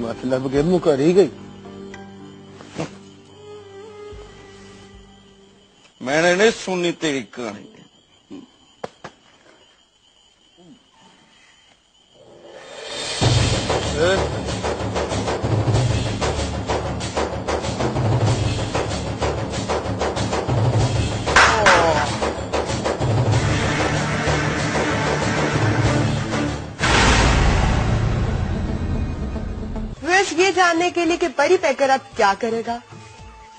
मतलब के मुकर ही गई। मैंने नहीं सुनी तेरी कहानी। ये जानने के लिए कि परी पैकर अब क्या करेगा,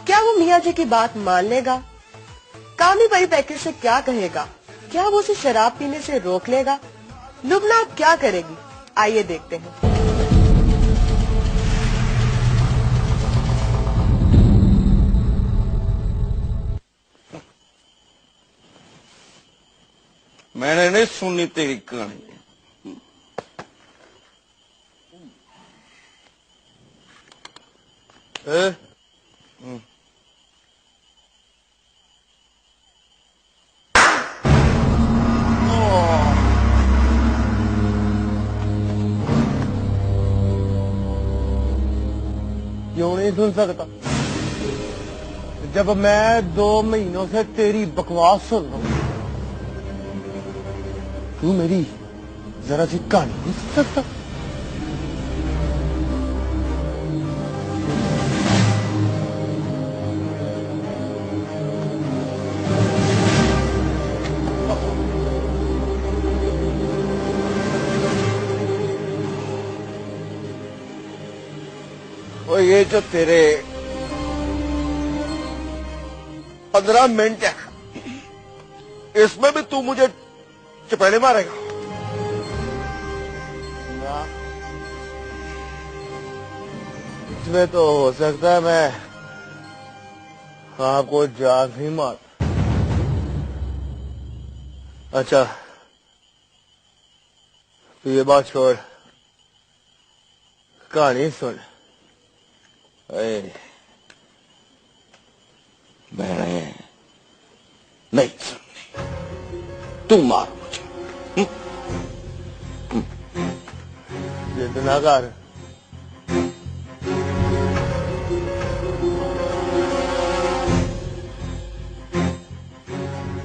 क्या वो मियाँ जी की बात मान लेगा, कामी परी पैकर से क्या कहेगा, क्या वो उसे शराब पीने से रोक लेगा, लुबना अब क्या करेगी, आइए देखते हैं। मैंने नहीं सुनी तेरी कहानी। क्यों नहीं सुन सकता जब मैं 2 महीनों से तेरी बकवास सुन रहा हूं? तू मेरी जरा सी कहानी नहीं सुन सकता? और ये जो तेरे 15 मिनट है, इसमें भी तू मुझे चपेड़े मारेगा? ना, इसमें तो हो सकता है मैं आपको जान ही मार। अच्छा, तो ये बात छोड़, कहानी सुन। मैंने नहीं सुननी, तू मार मुझे। जिद ना कर।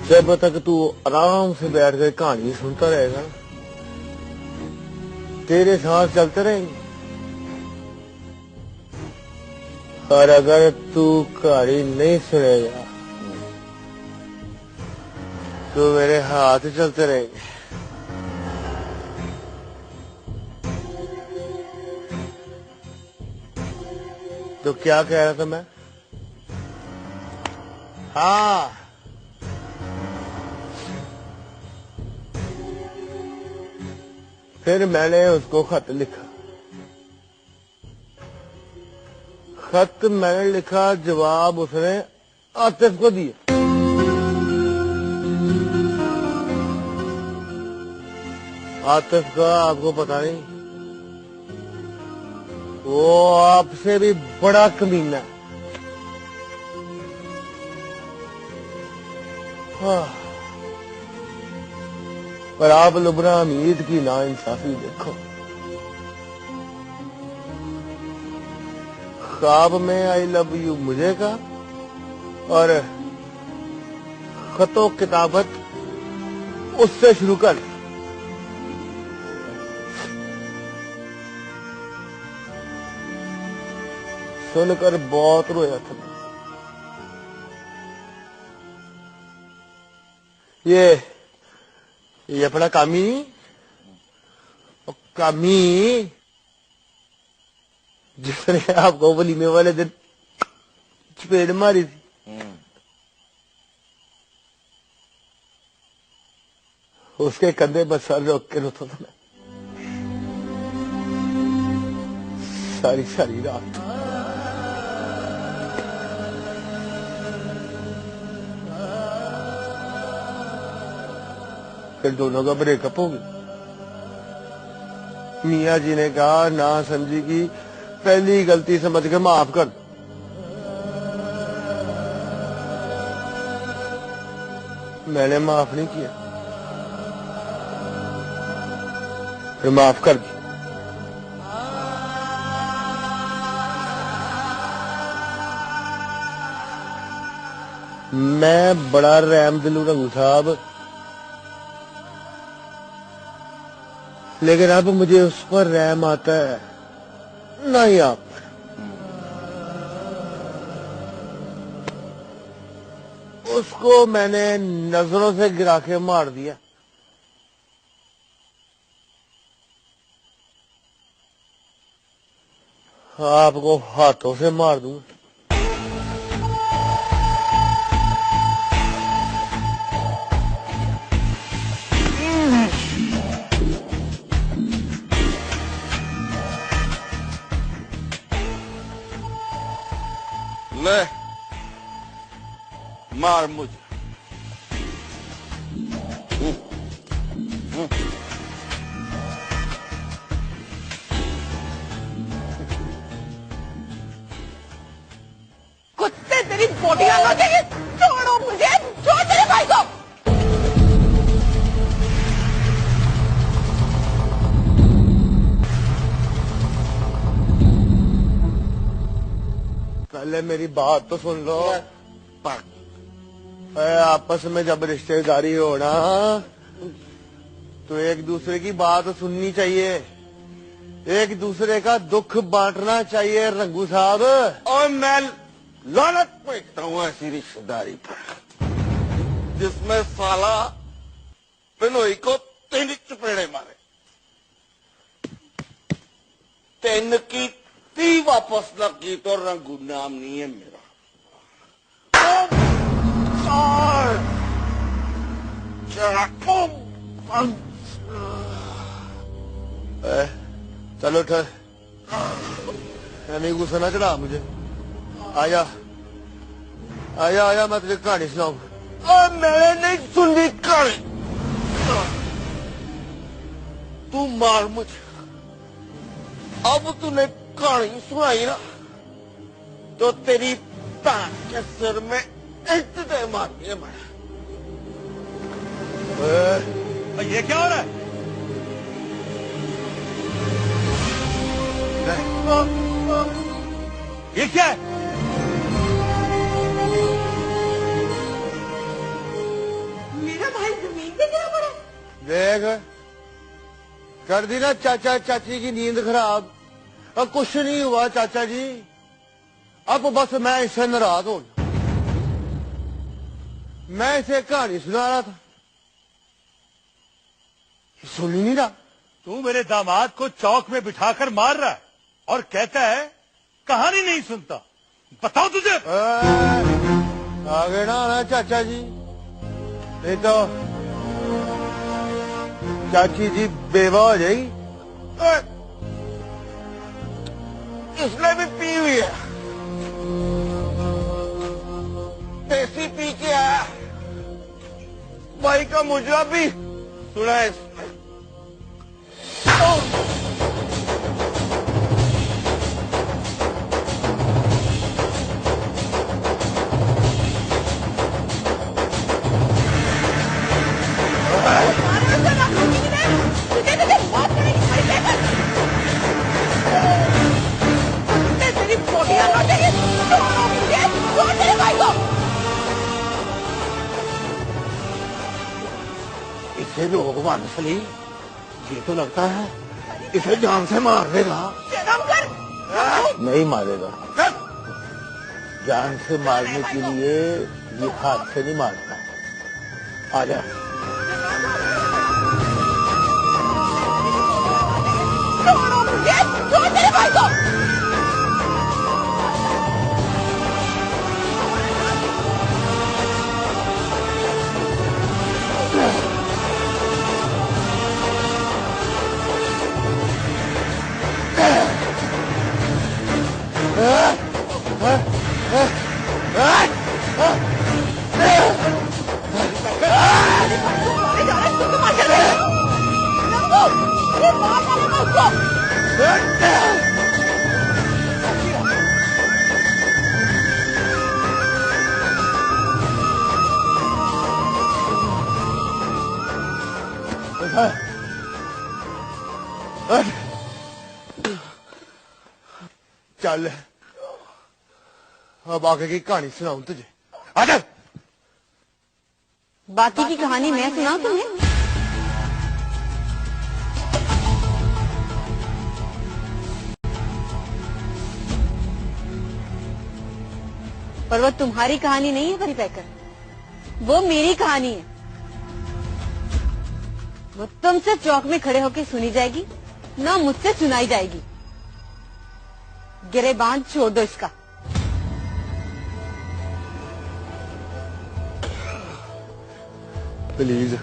जब तक तू आराम से बैठ कर कहानी सुनता रहेगा, तेरे सांस चलते रहेंगे। और अगर तू कहानी नहीं सुनेगा तो मेरे हाथ चलते रहेंगे। तो क्या कह रहा था मैं? हाँ, फिर मैंने उसको खत लिखा। खत मैंने लिखा, जवाब उसने आतिफ को दिया। आतिफ का आपको पता नहीं, वो आपसे भी बड़ा कमीना है। हाँ, पर आप लुबना हमीद की नाइंसाफी देखो। ख्वाब में आई लव यू मुझे का, और खतो किताबत उससे शुरू कर। सुनकर बहुत रोया था। ये अपना कामी जिसने आपको वलीमे वाले दिन चपेड़ मारी थी, उसके कंधे पर सर रख के रोता था मैं सारी सारी रात। फिर दोनों का ब्रेकअप हो गया। मियाँ जी ने कहा, ना समझी की पहली गलती समझ के माफ कर। मैंने माफ नहीं किया, फिर माफ कर दी। मैं बड़ा रहम दिलू रंगू साहब, लेकिन अब मुझे उस पर रहम आता है, नहीं आप पर। उसको मैंने नजरों से गिरा के मार दिया। आपको हाथों से मार दूंगा। ले मार मुझे। कुत्ते तेरी बोटियां नोचेंगे। छोड़ो मुझे, छोड़ मेरे भाई को। पहले मेरी बात तो सुन लो। आपस में जब रिश्तेदारी हो ना, तो एक दूसरे की बात सुननी चाहिए, एक दूसरे का दुख बांटना चाहिए रंगू साहब। और मैं लानत फेंकता हूँ ऐसी रिश्तेदारी पर जिसमें साला पिनोई को 3 चपेड़े मारे, 3 की 3 वापस न की तो रंगू नाम नहीं है मेरा। चलो ठहर, नहीं गुस्सा ना चढ़ा मुझे। आया आया आया, मैं तुझे कहानी सुनाऊं। और मैंने नहीं सुननी कहानी, तू मार मुझे। अब तूने कहानी सुनाई ना, तो तेरी पैर के सिर में इतने मारनी है मैं। ये क्या हो रहा है? ये क्या है? मेरा भाई जमीन पे गिरा पड़ा। देख, कर दी ना चाचा चाची की नींद खराब। अब कुछ नहीं हुआ चाचा जी, अब बस मैं इससे नाराज हो गया। मैं इसे कहानी सुना रहा था, सुन ही नहीं रहा। तू मेरे दामाद को चौक में बिठाकर मार रहा है और कहता है कहानी नहीं सुनता। बताओ तुझे। आगे ना आना चाचा जी, नहीं तो चाची जी बेवा हो जाएगी। इसने भी पी हुई है, देसी पी के आया भाई का मुजरा भी सुना है इसने। तेरी बोटियां नोचेंगे। छोड़ो मुझे, छोड़ मेरे भाई को। इसे लोग वानसली, ये तो लगता है इसे जान से मार देगा। नहीं मारेगा, जान से मारने के लिए ये हाथ से नहीं मारता। आजा। छोड़ो मुझे, छोड़ मेरे भाई को। चल, अब आगे की कहानी सुनाऊं तुझे। आजा। बाकी की कहानी मैं सुनाऊं तुम्हें? पर वो तुम्हारी कहानी नहीं है परी पैकर, वो मेरी कहानी है। वो तुमसे चौक में खड़े होकर सुनी जाएगी, ना मुझसे सुनाई जाएगी। गिरेबान छोड़ दो इसका। Please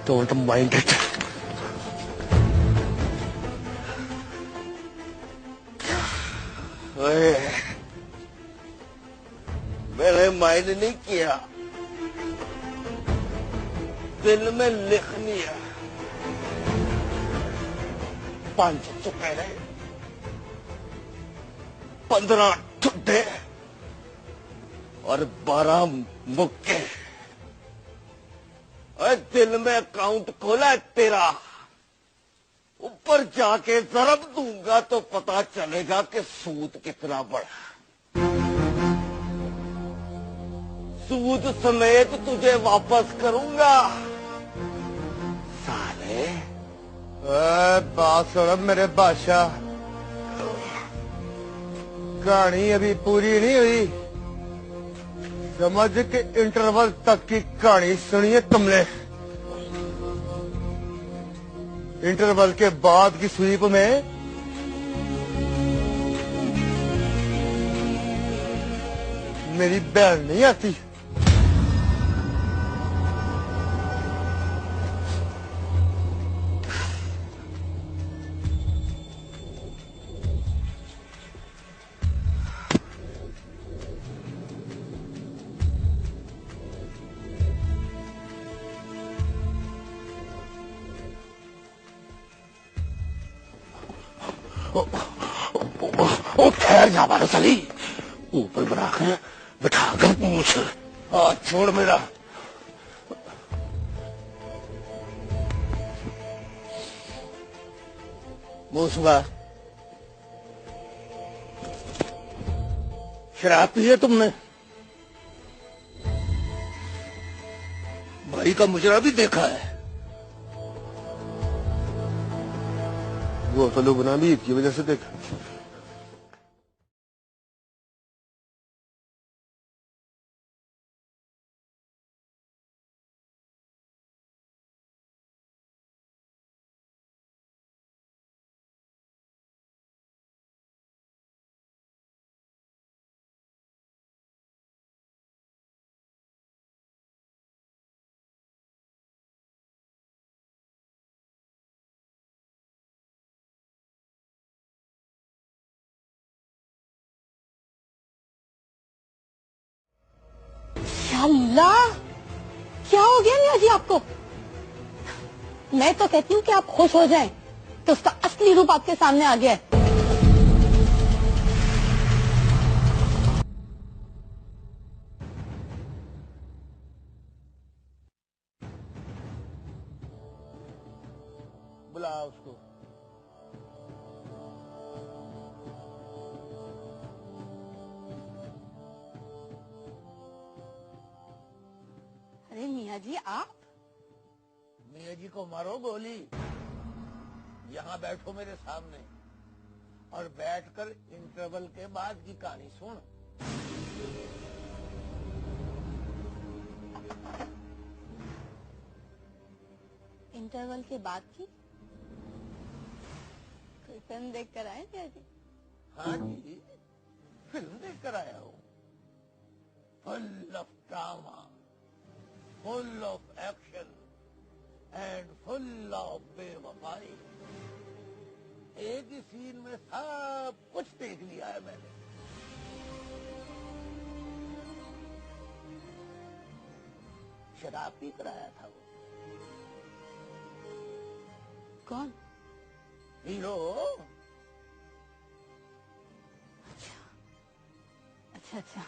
don't mind it. मैंने माइंड नहीं किया, दिल में लिख लिया। 5 चुपहरे, 15 ठुड्डे और 12 मुक्के। और दिल में अकाउंट खोला है तेरा। ऊपर जाके जरब दूंगा तो पता चलेगा कि सूद कितना बड़ा। सूद समेत तुझे वापस करूंगा साले। बात सुनो मेरे बादशाह, कहानी अभी पूरी नहीं हुई। समझ के इंटरवल तक की कहानी सुनी है तुमने। इंटरवल के बाद की स्वीप में मेरी बहन नहीं आती। ओ ठहर जा बारो सली, ऊपर बना के बिठा कर पूछ। हाथ छोड़ मेरा। मूसुआ, शराब पी है तुमने? भाई का मुजरा भी देखा है। वो तो लोग बना भी की वजह से देखा। अल्लाह, क्या हो गया मियां जी आपको? मैं तो कहती हूँ कि आप खुश हो जाएं तो उसका असली रूप आपके सामने आ गया है। बुला उसको। अरे मियां जी आप? मियाँ जी को मारो गोली। यहाँ बैठो मेरे सामने और बैठकर इंटरवल के बाद की कहानी सुन। इंटरवल के बाद की कोई फिल्म देख कर आए मियां जी? हाँ जी, फिल्म देख कर आया हूँ। Full of drama, full of action and full of बेवफाई। एक ही सीन में सब कुछ देख लिया है मैंने। शराब पी कर आया था वो। कौन? हीरो। अच्छा अच्छा।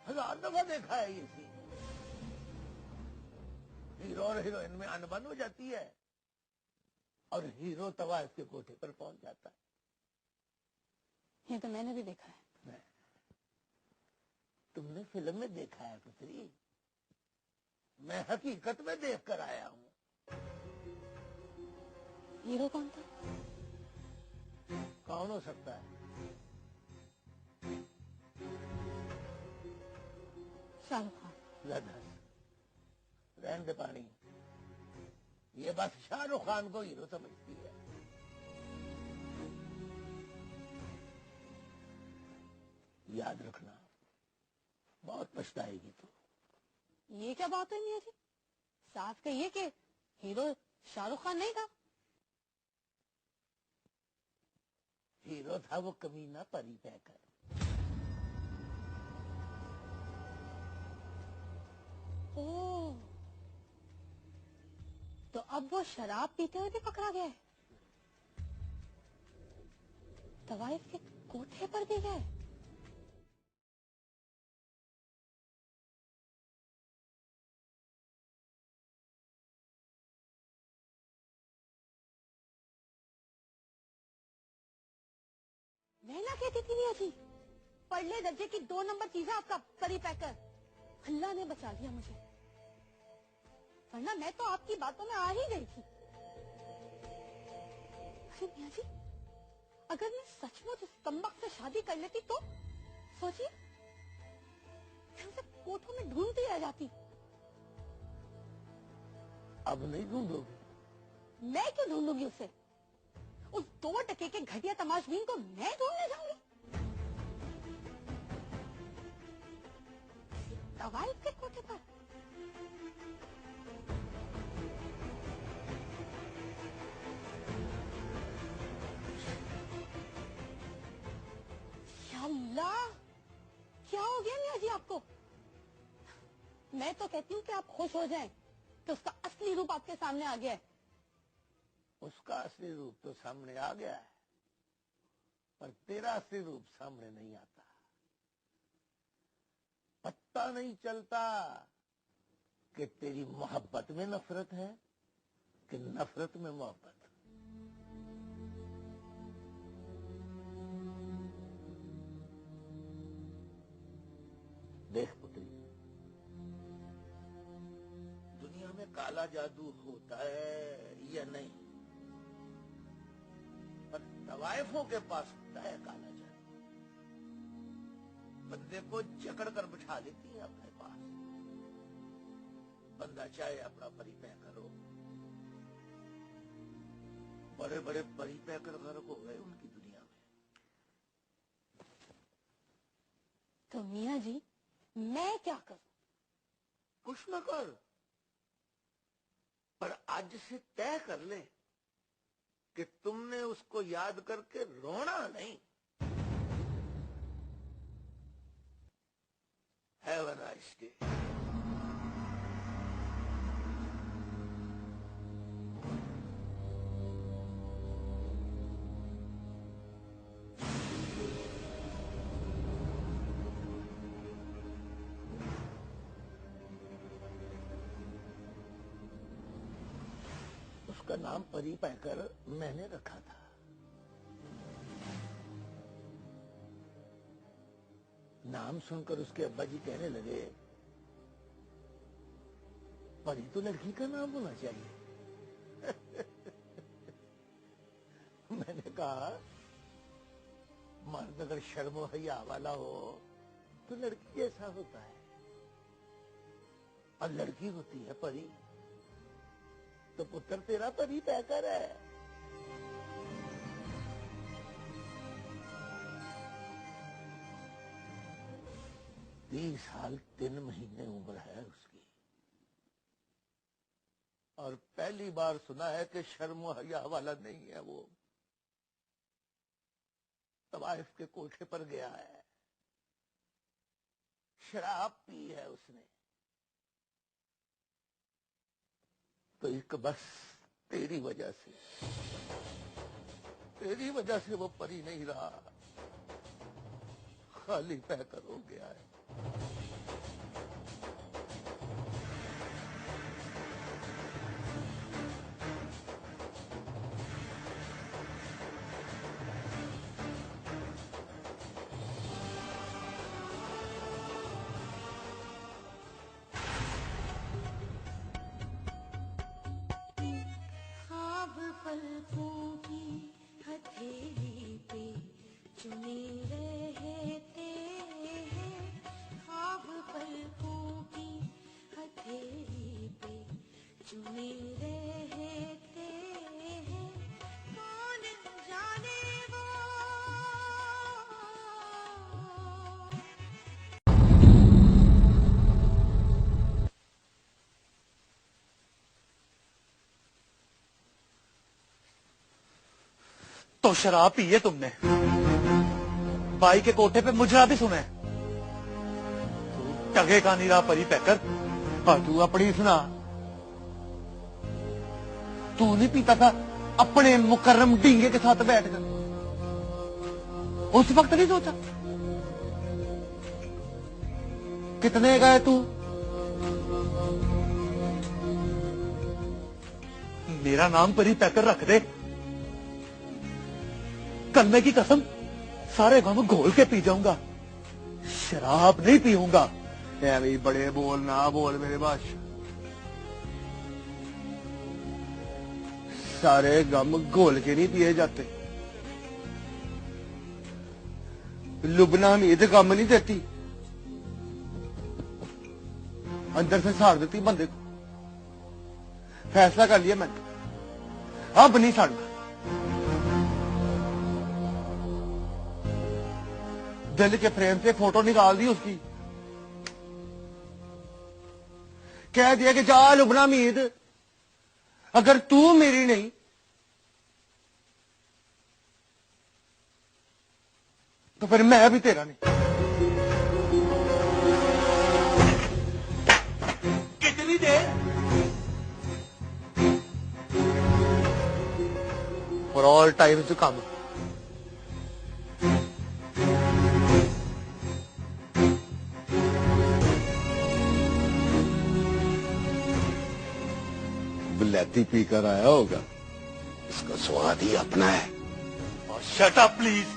1000 दफा देखा है ये सीन। हीरो और हीरोइन में अनबन हो जाती है और हीरो तवाज के कोठे पर पहुंच जाता है। ये तो मैंने भी देखा है। तुमने फिल्म में देखा है पुत्री, मैं हकीकत में देख कर आया हूं। हीरो कौन था? कौन हो सकता है? शाहरुख खान। लदस रहने दे पानी। ये बस शाहरुख खान को हीरो समझती है। याद रखना, बहुत पछताएगी तू। ये क्या बात है मियाँ जी? साफ कहिए कि हीरो शाहरुख खान नहीं था। हीरो था वो कमीना परी पैकर। ओह, तो अब वो शराब पीते हुए भी पकड़ा गया है, तवाइफ के कोठे पर भी गए। मैं ना कहती थी मियाँ जी, पढ़ले दर्जे की 2 नंबर चीज है आपका परी पैकर। अल्लाह ने बचा लिया मुझे, वरना मैं तो आपकी बातों में आ ही गई थी। अरे मियाँ जी, अगर मैं सचमुच उस कमबख्त से शादी कर लेती तो सोचिए, मैं उसे कोठों में ढूंढती रह जाती। अब नहीं ढूंढोगी? मैं क्यों ढूंढूंगी उसे? उस 2 टके के घटिया तमाशबीन को मैं ढूंढने जाऊंगी? तवाइफ के कोठे पर? या अल्लाह, क्या हो गया मियाँ जी आपको? मैं तो कहती हूँ कि आप खुश हो जाएं कि उसका असली रूप आपके सामने आ गया है। उसका असली रूप तो सामने आ गया है, पर तेरा असली रूप सामने नहीं आता। पता नहीं चलता कि तेरी मोहब्बत में नफरत है कि नफरत में मोहब्बत। देख पुत्री, दुनिया में काला जादू होता है या नहीं, पर तवाइफों के पास होता है काला जादू। बंदे को जकड़ कर बिठा लेती है अपने पास। बंदा चाहे अपना परी पैकर हो, बड़े बड़े परी पैकर गर्क हो गए उनकी दुनिया में। तो मियाँ जी, मैं क्या करूं? कुछ न कर, पर आज से तय कर ले कि तुमने उसको याद करके रोना नहीं। Have a nice day. उसका नाम परी पैकर मैंने रखा था। नाम सुनकर उसके अब्बा जी कहने लगे, परी तो लड़की का नाम होना चाहिए। मैंने कहा, मर्द अगर शर्म और हया वाला हो तो लड़की जैसा होता है, और लड़की होती है परी, तो पुत्र तेरा परी पैकर है। 30 साल 3 महीने उम्र है उसकी, और पहली बार सुना है कि शर्म और हया वाला नहीं है वो। तवाइफ के कोठे पर गया है, शराब पी है उसने, तो एक बस तेरी वजह से वो परी नहीं रहा, खाली पैकर हो गया है। ख्वाब पलकों की हथेली पे चुने रहते हैं, ख्वाब पलकों की हथेली पे चुने रहते हैं, कौन जाने वो। तो शराब पी है तुमने, बाई के कोठे पे मुजरा भी सुने, टगे का नहीं रहा परी पैकर। हाँ, तू अपनी सुना। तू नहीं पीता था अपने मुकर्रम डींगे के साथ बैठकर? उस वक्त नहीं सोचा? कितने गए तू? मेरा नाम परी पैकर रख दे, कलमे की कसम सारे गम घोल के पी जाऊंगा, शराब नहीं पीऊंगा। ऐਵੇਂ बड़े बोल ना बोल मेरे बादशाह, सारे गम घोल के नहीं पिए जाते। लुबना हमीद गम नहीं देती, अंदर से साड़ देती बंदे को। फैसला कर लिया मैंने, अब नहीं साड़ना। दिल के फ्रेम से फोटो निकाल दी उसकी, कह दिया कि जा लुबना मीद, अगर तू मेरी नहीं तो फिर मैं भी तेरा नहीं। कितनी देर? For all time to come. बिलाती पीकर आया होगा, इसका स्वाद ही अपना है। Shut up please.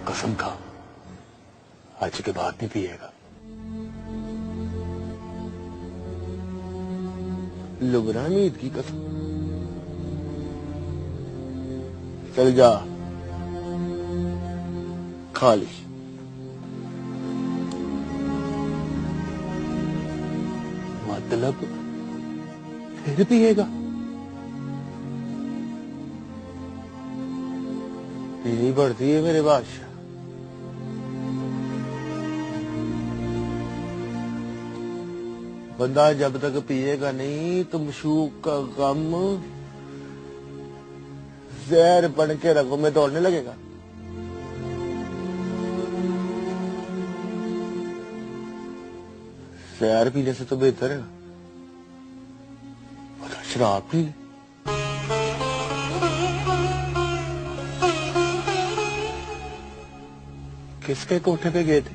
कसम खा, आज के बाद नहीं पिएगा। लुबना मीद की कसम। चल जा, खा ली। मतलब फिर पिएगा? पीनी पड़ती है मेरे बादशाह। बंदा जब तक पिएगा नहीं तो मशूक का गम जहर बन के रगों में दौड़ने लगेगा। जहर पीने से तो बेहतर है शराब पी ले। किसके कोठे पे गए थे?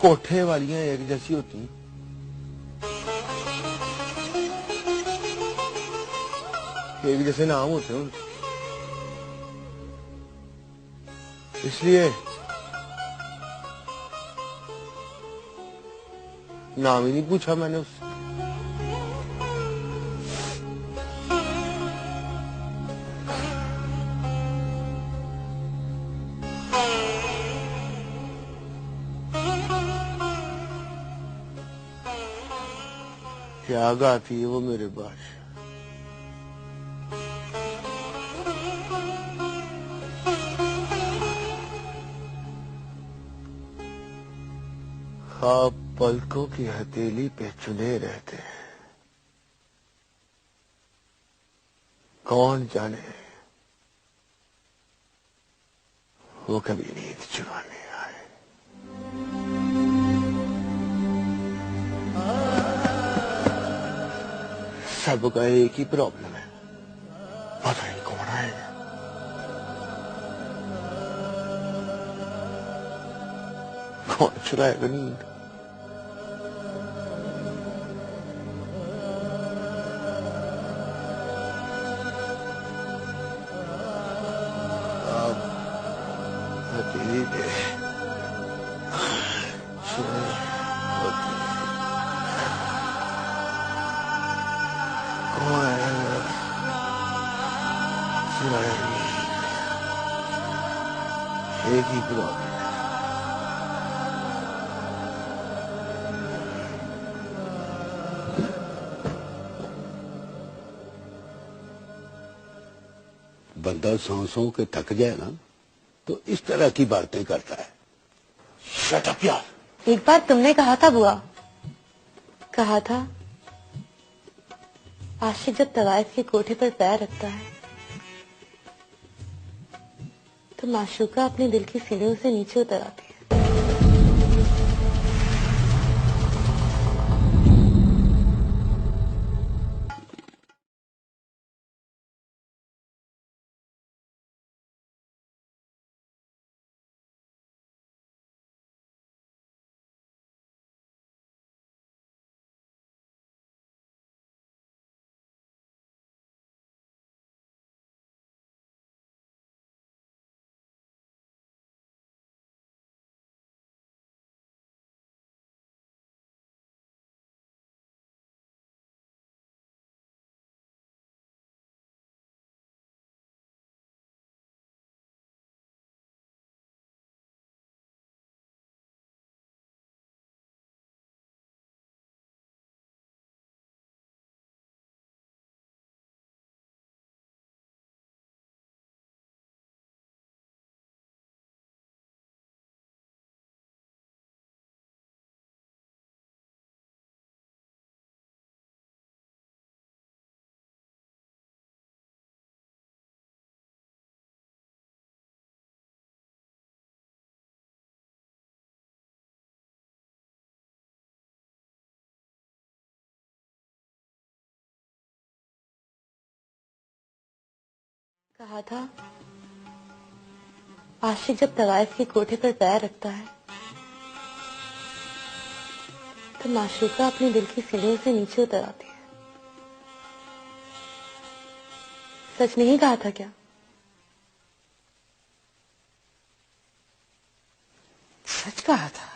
कोठे वालियां एक जैसी होती, एक जैसे नाम होते हैं उनके, इसलिए नाम ही नहीं पूछा मैंने उससे। क्या गाती है वो मेरे बादशाह। ख्वाब पलकों की हथेली पे चुने रहते हैं, कौन जाने वो कभी नींद चुराने आए। सबका एक ही प्रॉब्लम है, पता नहीं कौन आएगा। कौन चुराएगा नींद? से होती है। कौन है? सुनहरी। एक ही प्रॉब्लम। बंदा सांसों के थक जाए ना तो इस तरह की बातें करता है। शट अप यार। एक बार तुमने कहा था बुआ, कहा था आशिक जब तवाइफ के कोठे पर पैर रखता है तो माशूका अपने दिल की सीढ़ियों से नीचे उतर आती है। कहा था आशिक जब तवाइफ के कोठे पर पैर रखता है तो माशूका अपने दिल की सीढ़ियों से नीचे उतर आती है। सच नहीं कहा था क्या? सच कहा था।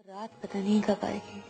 रात पता नहीं कब आएगी।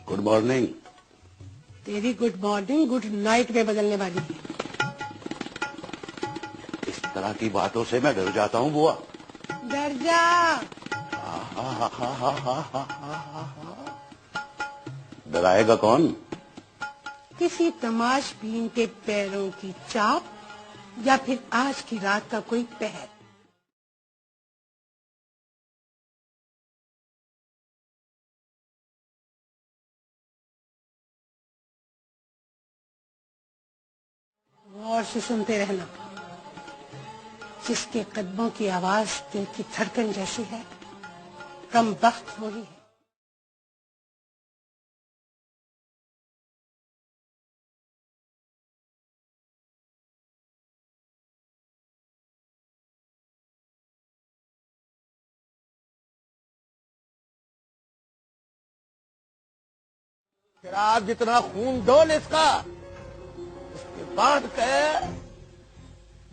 Good morning. तेरी गुड मॉर्निंग गुड नाइट में बदलने वाली है। इस तरह की बातों से मैं डर जाता हूँ बुआ। डर जा। डराएगा कौन? किसी तमाशबीन के पैरों की चाप या फिर आज की रात का कोई पहर। गौर से सुनते रहना। जिसके कदमों की आवाज दिल की धड़कन जैसी है, कम वक्त वही है। शराब जितना खून डोल इसका, उसके बाद कहे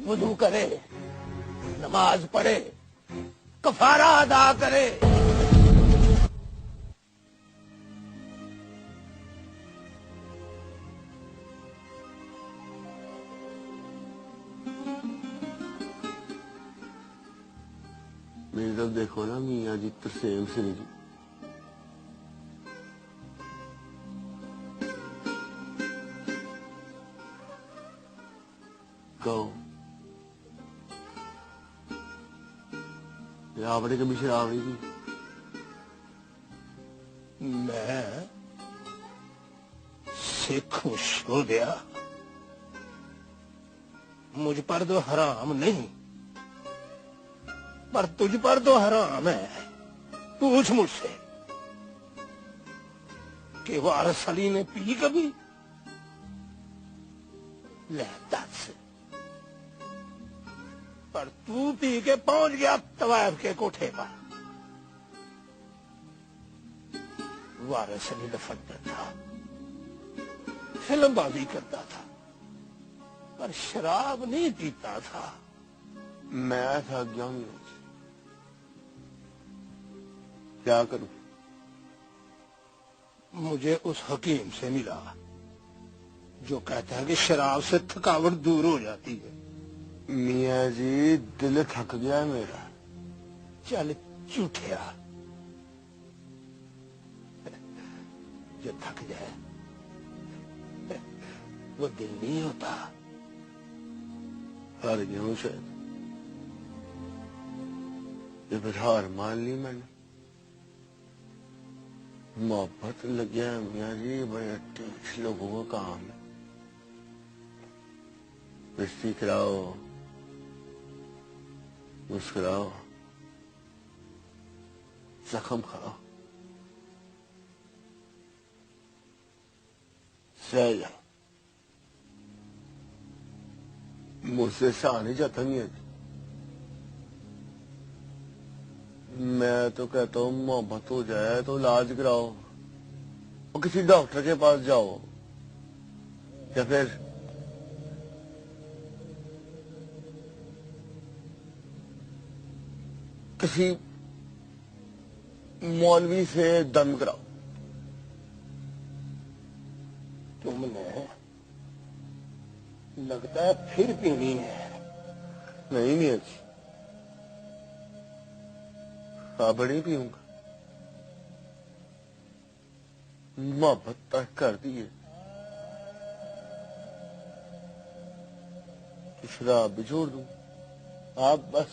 वुदू करे, नमाज पढ़े, कफारा अदा करे, मेरी तरफ देखो ना मियाँ जी, तरसेम सिंह जी। कहो, या आपने कभी शराब नहीं पी? मैं सिख हूं शोधिया, मुझ पर तो हराम नहीं, पर तुझ पर तो हराम है। पूछ मुझसे कि वारिस अली ने पी कभी? ले दस। पर तू पी के पहुंच गया तवायफ के कोठे पर। वारिस अली लफंडर था, फिल्मबाजी करता था, पर शराब नहीं पीता था। मैं था गया हूं, क्या करूं? मुझे उस हकीम से मिला जो कहता है कि शराब से थकावट दूर हो जाती है। मियाँ जी, दिल थक गया है मेरा। चल झूठिया, जो थक जाए वो दिल नहीं होता। हार गया हूं शायद, ये फिर हार मान ली मैंने। मोहब्बत लग गया मियाँ जी, बड़े ठीक लोगों का काम है। रिश्ती कराओ, मुस्कुराओ, जख्म खाओ, सह जाओ। मुझसे सहा नहीं जाता मियाँ जी। मैं तो कहता हूँ मोहब्बत हो जाए तो इलाज कराओ और किसी डॉक्टर के पास जाओ, या फिर किसी मौलवी से दम कराओ। तुमने लगता है फिर पीनी है। नहीं मियाँ जी, अब नहीं पीऊंगा। मोहब्बत तक कर दी है तो शराब भी छोड़ दूं। आप बस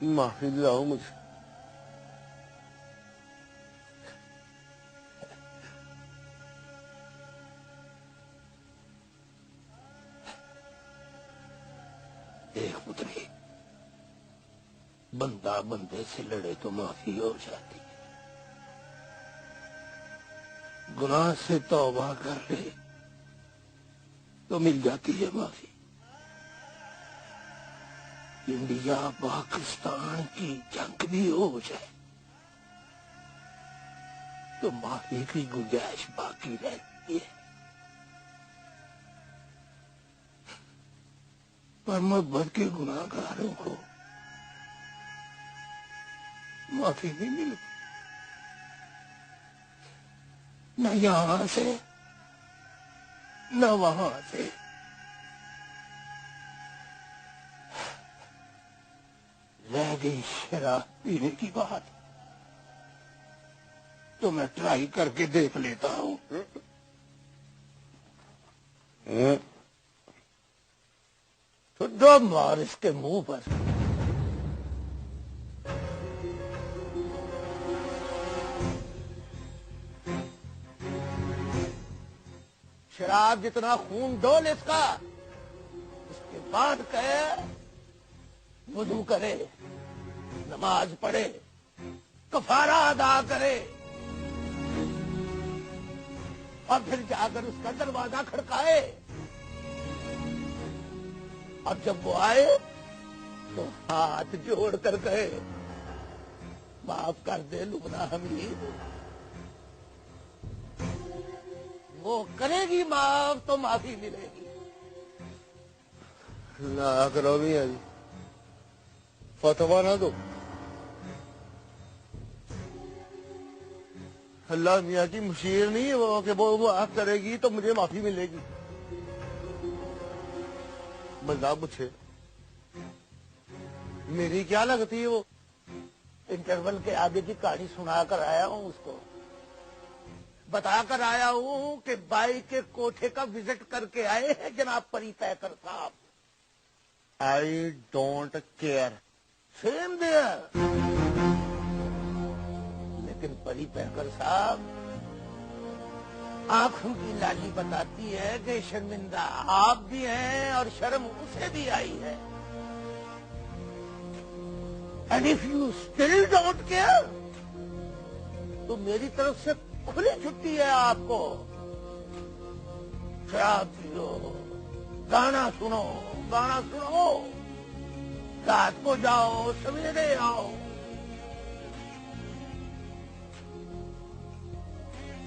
माफी दिलाओ मुझे। देख पुत्री, बंदा बंदे से लड़े तो माफी हो जाती है, गुनाह से तौबा कर ले तो मिल जाती है माफी। इंडिया पाकिस्तान की जंग भी हो जाए तो माफी की गुंजाइश बाकी रहती है, पर मोहब्बत के गुनाहगारों को माफी नहीं मिलती, न यहां से न वहां से। रह गई शराब पीने की बात, तो मैं ट्राई करके देख लेता हूं। तो दो मार इसके मुंह पर। शराब जितना खून डोल इसका, उसके बाद कहे वुदू करे, नमाज पढ़े, कफारा अदा करे, और फिर जाकर उसका दरवाजा खड़काए, और जब वो आए तो हाथ जोड़कर कहे माफ कर दे लुबना हमीद। वो करेगी माफ तो माफी मिलेगी। ना करो मियाँ जी, फतवा ना दो। अल्लाह मियाँ की मुशीर नहीं है वो कि वो माफ करेगी तो मुझे माफी मिलेगी। बंदा पूछे मेरी क्या लगती है वो? इंटरवल के आगे की कहानी सुना कर आया हूँ उसको, बता कर आया हूँ कि बाई के कोठे का विजिट करके आए हैं जनाब परी पैकर साहब। I don't care. Same there. लेकिन परी पैकर साहब, आंखों की लाली बताती है कि शर्मिंदा आप भी हैं और शर्म उसे भी आई है। And if you still don't care तो मेरी तरफ से खुली छुट्टी है आपको। शराब पियो, गाना सुनो, गाना सुनो, रात को जाओ सवेरे आओ,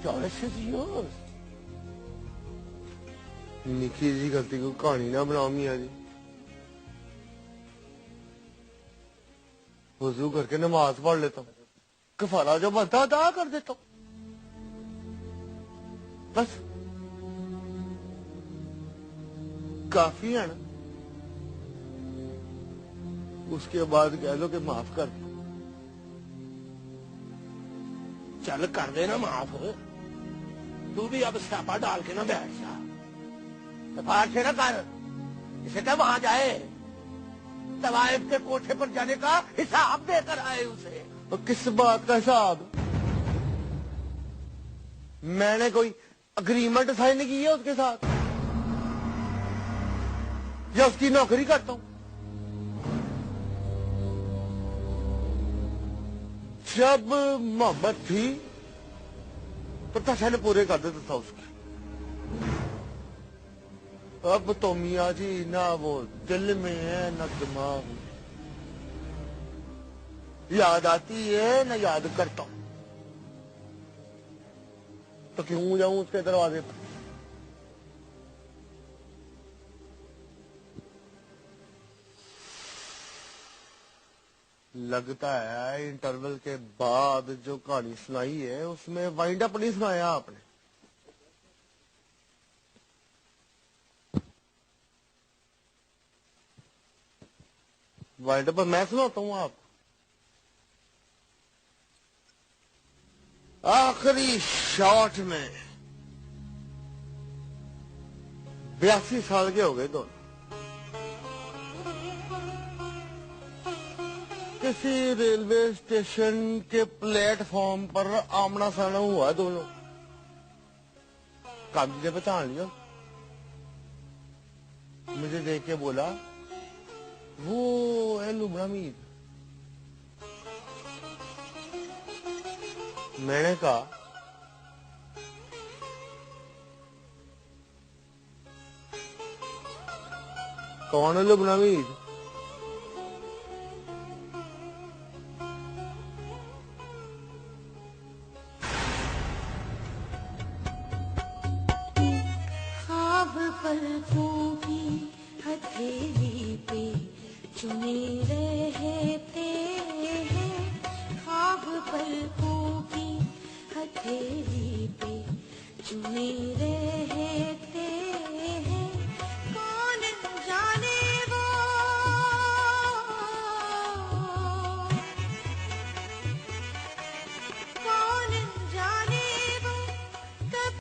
चॉइस इज योर्स। निकी जी गलती को कहानी ना बनाओ मियाँ जी। वजू करके नमाज पढ़ लेता हूँ, कफारा जो बनता अदा कर देता हूँ, बस काफी है ना। उसके बाद कह लो कि माफ कर दो। चल कर देना माफ, तू भी अब स्यापा डाल के ना बैठ जा, सफार से ना कर, इसे क्या वहां जाए, तवाइफ के कोठे पर जाने का हिसाब देकर आए उसे। और किस बात का हिसाब? मैंने कोई अग्रीमेंट साइन की है उसके साथ या उसकी नौकरी करता हूं? जब मोहब्बत थी तो तशैले पूरे कर देता था उसकी। अब तो मियाँ जी ना वो दिल में है ना दिमाग में। याद आती है ना याद करता हूं तो क्यों जाऊं उसके दरवाजे पर? लगता है इंटरवल के बाद जो कहानी सुनाई है उसमें वाइंड अप नहीं सुनाया आपने। वाइंड अप मैं सुनाता हूं आप। आखिरी शॉट में 82 साल के हो गए दोनों। किसी रेलवे स्टेशन के प्लेटफॉर्म पर आमना सामना हुआ दोनों। कागज ने पहचान लिया, मुझे देख के बोला वो है लुमड़ा मीर। मैंने कहा कौन है लुमड़ा मीर? ख्वाब पलकों की हथेली पे चुने रहते हैं, ख्वाब पलकों की हथेली पे चुने रहते हैं, कौन जाने वो कौन जाने वो कब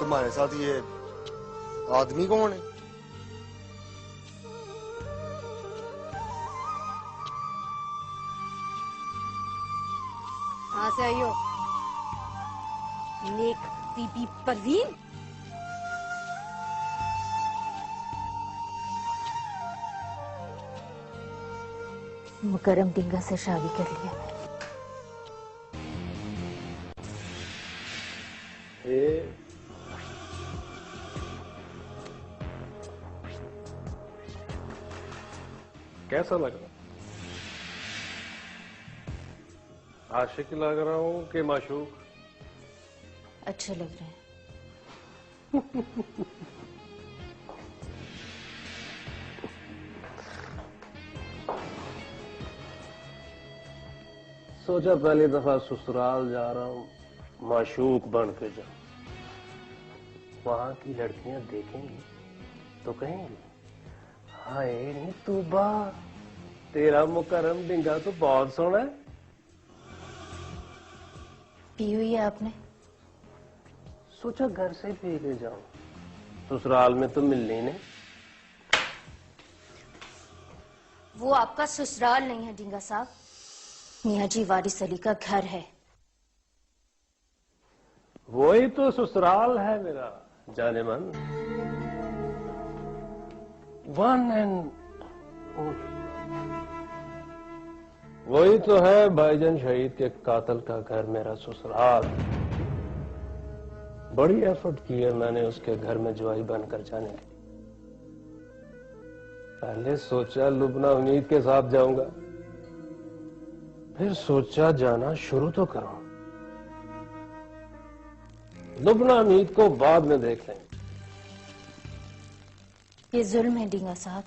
तुम्हारे साथ ये आदमी कौन है? कहाँ से आई हो? नेक बीबी परवीन? मुकरम डिंगा से शादी कर लिया ये कैसा लग रहा? आशिक लग रहा हूं कि माशूक? अच्छे लग रहे हैं। सोचा पहली दफा ससुराल जा रहा हूं माशूक बन के जाऊं। वहां की लड़कियां देखेंगी तो कहेंगी, हाय नी तूबा, तेरा मुकरम डिंगा तो बहुत सोहना है। पी हुई है आपने? सोचा घर से पी के जाऊं, ससुराल में तो मिलनी नहीं। वो आपका ससुराल नहीं है डिंगा साहब, मियाँ जी वारिस अली का घर है। वही तो ससुराल है मेरा जाने मन, वन एंड वही तो है भाईजान शहीद के कातल का घर मेरा ससुराल। बड़ी एफर्ट की है मैंने उसके घर में जुआई बनकर जाने की। पहले सोचा लुबना उम्मीद के साथ जाऊंगा, फिर सोचा जाना शुरू तो करूं, लुबना उम्मीद को बाद में देख लेंगे। ये जुल्म है डिंगा साहब।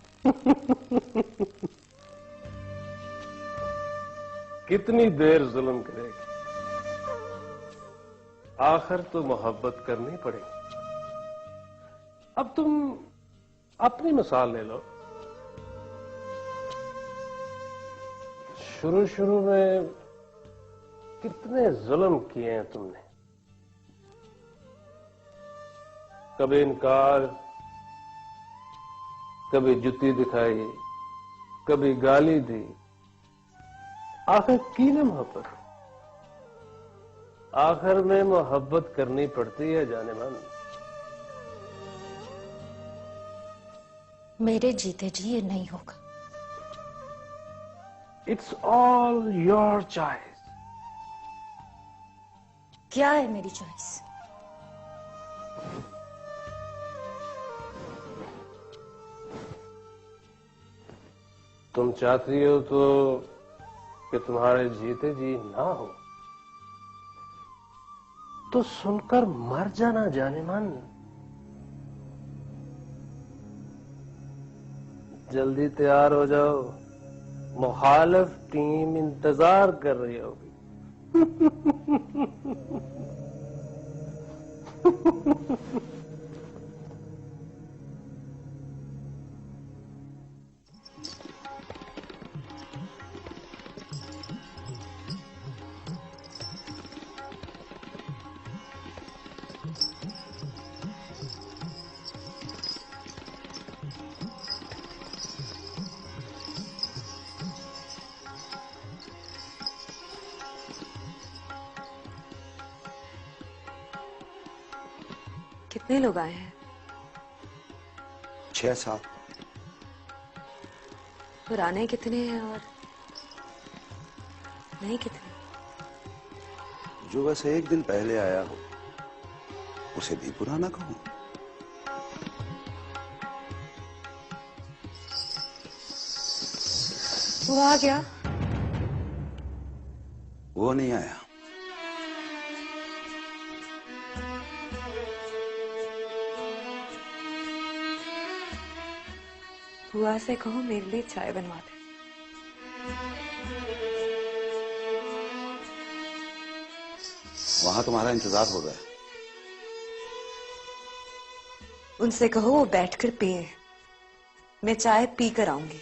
कितनी देर जुल्म करेगी, आखिर तो मोहब्बत करनी पड़ेगी। अब तुम अपनी मिसाल ले लो। शुरू शुरू में कितने जुल्म किए हैं तुमने, कभी इनकार, कभी जुती दिखाई, कभी गाली दी, आखिर की ना मोहब्बत। आखिर में मोहब्बत करनी पड़ती है जाने मन। मेरे जीते जी ये नहीं होगा। It's all your choice. क्या है मेरी चॉइस? तुम चाहती हो तो कि तुम्हारे जीते जी ना हो, तो सुनकर मर जाना जाने मन। जल्दी तैयार हो जाओ, मुखालिफ टीम इंतजार कर रही होगी। कितने लोग आए हैं? 6-7। पुराने कितने हैं और नए कितने? जो बस एक दिन पहले आया हो उसे भी पुराना कहूं? वो आ गया? वो नहीं आया। बुआ से कहो मेरे लिए चाय बनवा दे। वहां तुम्हारा इंतजार हो रहा है। उनसे कहो वो बैठकर पिए, मैं चाय पी कर आऊंगी।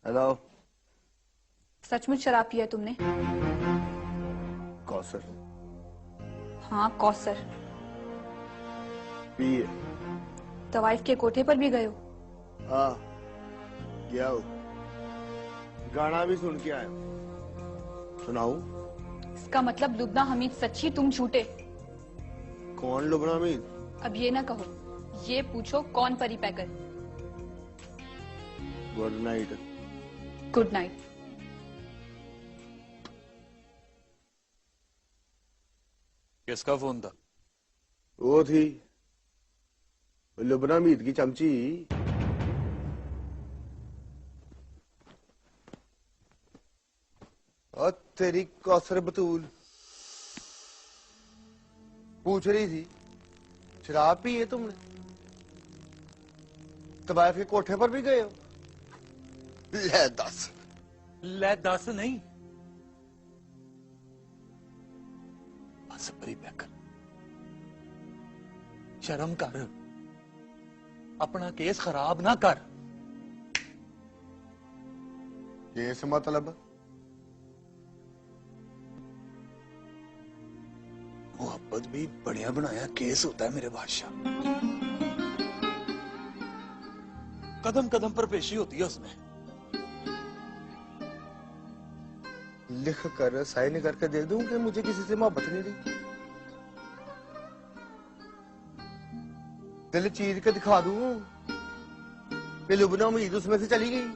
हेलो। सचमुच शराब पिया तुमने? कौसर हाँ कौसर। पिए। तवाइफ के कोठे पर भी गए हो? हाँ गया हो, गाना भी सुन के आया। सुनाऊं? इसका मतलब लुबना हमीद सच्ची, तुम झूठे। कौन लुबना हमीद? अब ये ना कहो, ये पूछो कौन परी पैकर। Good night. Good night. किसका फोन था? वो थी लुबना हमीद की चमची। और तेरी कौसर बतूल पूछ रही थी शराब पी है तुमने? तवाइफ के कोठे पर भी गए हो? ले दस नहीं, बस परी पैकर शर्म कर, अपना केस खराब ना कर। केस मतलब? मोहब्बत भी बढ़िया बनाया केस होता है मेरे बादशाह। कदम कदम पर पेशी होती है उसमें। लिख कर साइन करके दे दूं कि मुझे किसी से मोहब्बत नहीं रही? दिल चीर के दिखा दूं कि लुबना उम्मीद उसमें से चली गई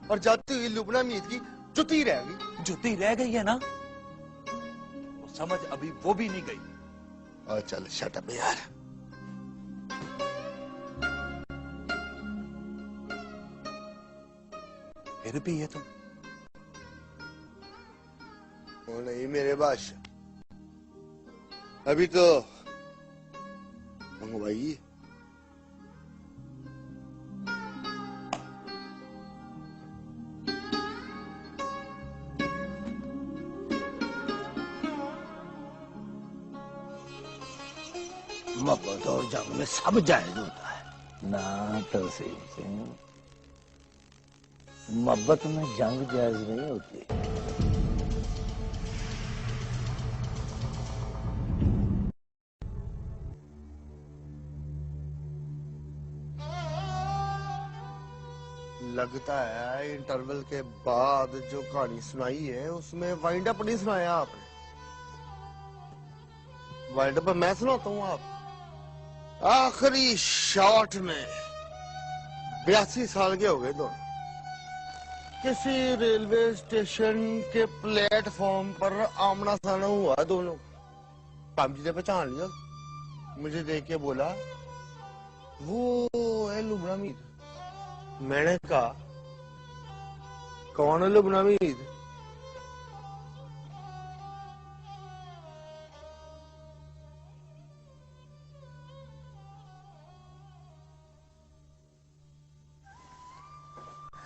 और जाती हुई लुबना उम्मीद की जुती रह गई। जुती रह गई है ना, तो समझ अभी वो भी नहीं गई। और चल शट अप यार। फिर भी है तुम? वो नहीं मेरे बादशाह, अभी तो मंगवाइए। मोहब्बत और जंग में सब जायज होता है ना तरसीम सिंह। मोहब्बत में जंग जायज नहीं होती। लगता है इंटरवल के बाद जो कहानी सुनाई है उसमें वाइंड अप नहीं सुनाया आपने। वाइंड अप मैं सुनाता हूँ आप। आखिरी शॉट में 82 साल के हो गए दोनों। किसी रेलवे स्टेशन के प्लेटफॉर्म पर आमना सामना हुआ दोनों। पाम जी ने पहचान लिया, मुझे देख के बोला वो है लुबना हमीद। मैंने कहा कौन है लुबना हमीद?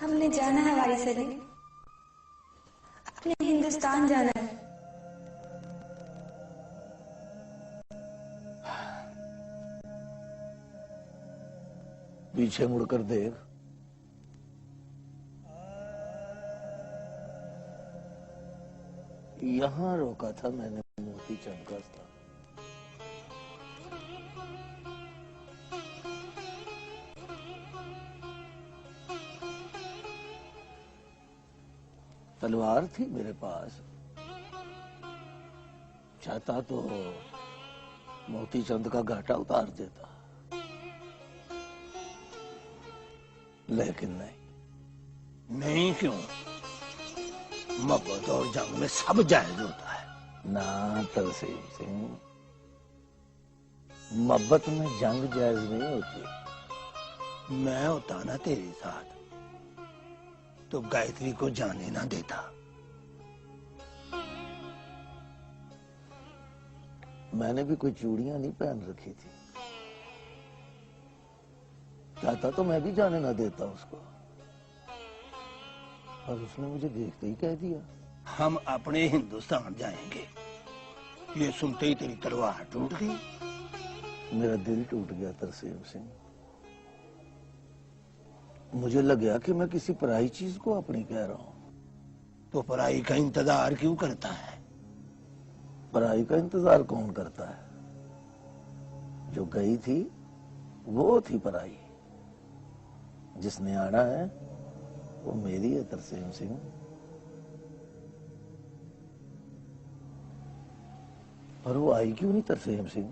हमने जाना है हवाई से, अपने हिंदुस्तान जाना है। पीछे मुड़कर देख, यहां रोका था मैंने मोती चंद का स्थान। तलवार थी मेरे पास, चाहता तो मोती चंद का घाटा उतार देता, लेकिन नहीं। नहीं क्यों? मोहब्बत और जंग में सब जायज होता है ना तरसीम सिंह। मोहब्बत में जंग जायज नहीं होती। मैं होता ना तेरे साथ, तो गायत्री को जाने ना देता। मैंने भी कोई चूड़ियां नहीं पहन रखी थी, चाहता तो मैं भी जाने ना देता उसको, पर उसने मुझे देखते ही कह दिया हम अपने हिंदुस्तान जाएंगे। ये सुनते ही तेरी तलवार टूट गई। मेरा दिल टूट गया तरसेम सिंह। मुझे लगा कि मैं किसी पराई चीज को अपनी कह रहा हूं। तो पराई का इंतजार क्यों करता है? पराई का इंतजार कौन करता है? जो गई थी वो थी पराई, जिसने आना है वो मेरी है तरसेम सिंह। पर वो आई क्यों नहीं तरसेम सिंह?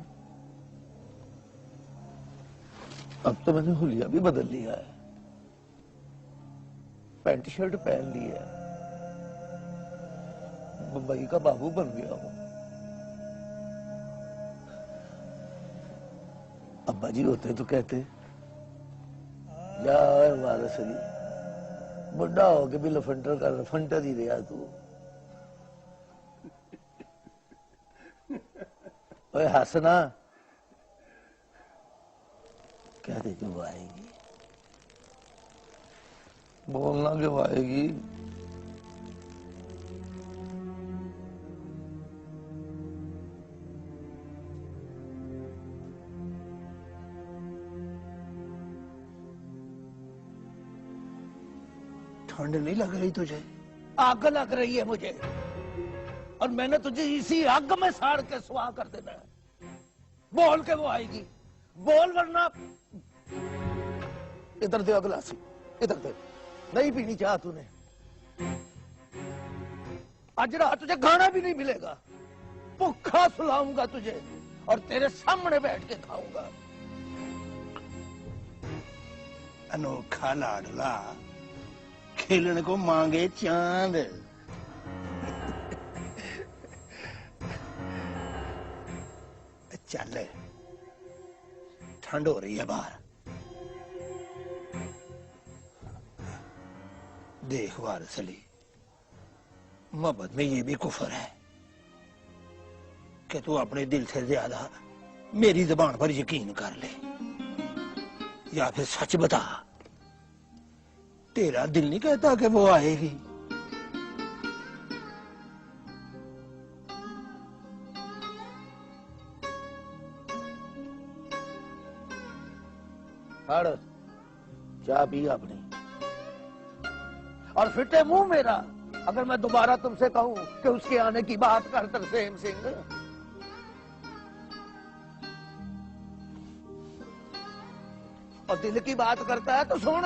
अब तो मैंने हुलिया भी बदल लिया है, पैंट शर्ट पहन ली है, मुंबई का बाबू बन गया हूं। अब्बा जी होते तो कहते जा वारस अली, बुढ़ा हो के भी लफंटर का लफंटर ही रहा तू। ओए हंसना, कह दे कि वो आएगी, बोलना कि वो आएगी। ठंड नहीं लग रही तुझे? आग लग रही है मुझे, और मैंने तुझे इसी आग में साड़ के सुहा कर देना है। बोल के वो आएगी, बोल, वरना इधर दे गिलासी, इधर दे। नहीं पीनी चाह तूने? आज रात तुझे खाना भी नहीं मिलेगा, भूखा सुलाऊंगा तुझे और तेरे सामने बैठ के खाऊंगा। अनोखा लाडला खेलने को मांगे चांद। चल, ठंड हो रही है बाहर। देख वारिस अली, मोहब्बत में ये भी कुफर है कि तू अपने दिल से ज्यादा मेरी जुबान पर यकीन कर ले, या फिर सच बता, तेरा दिल नहीं कहता कि वो आएगी? हड़ चाह पी अपनी, और फिटे मुंह मेरा अगर मैं दोबारा तुमसे कहूं कि उसके आने की बात कर तरसेम सिंह। और दिल की बात करता है तो सुन,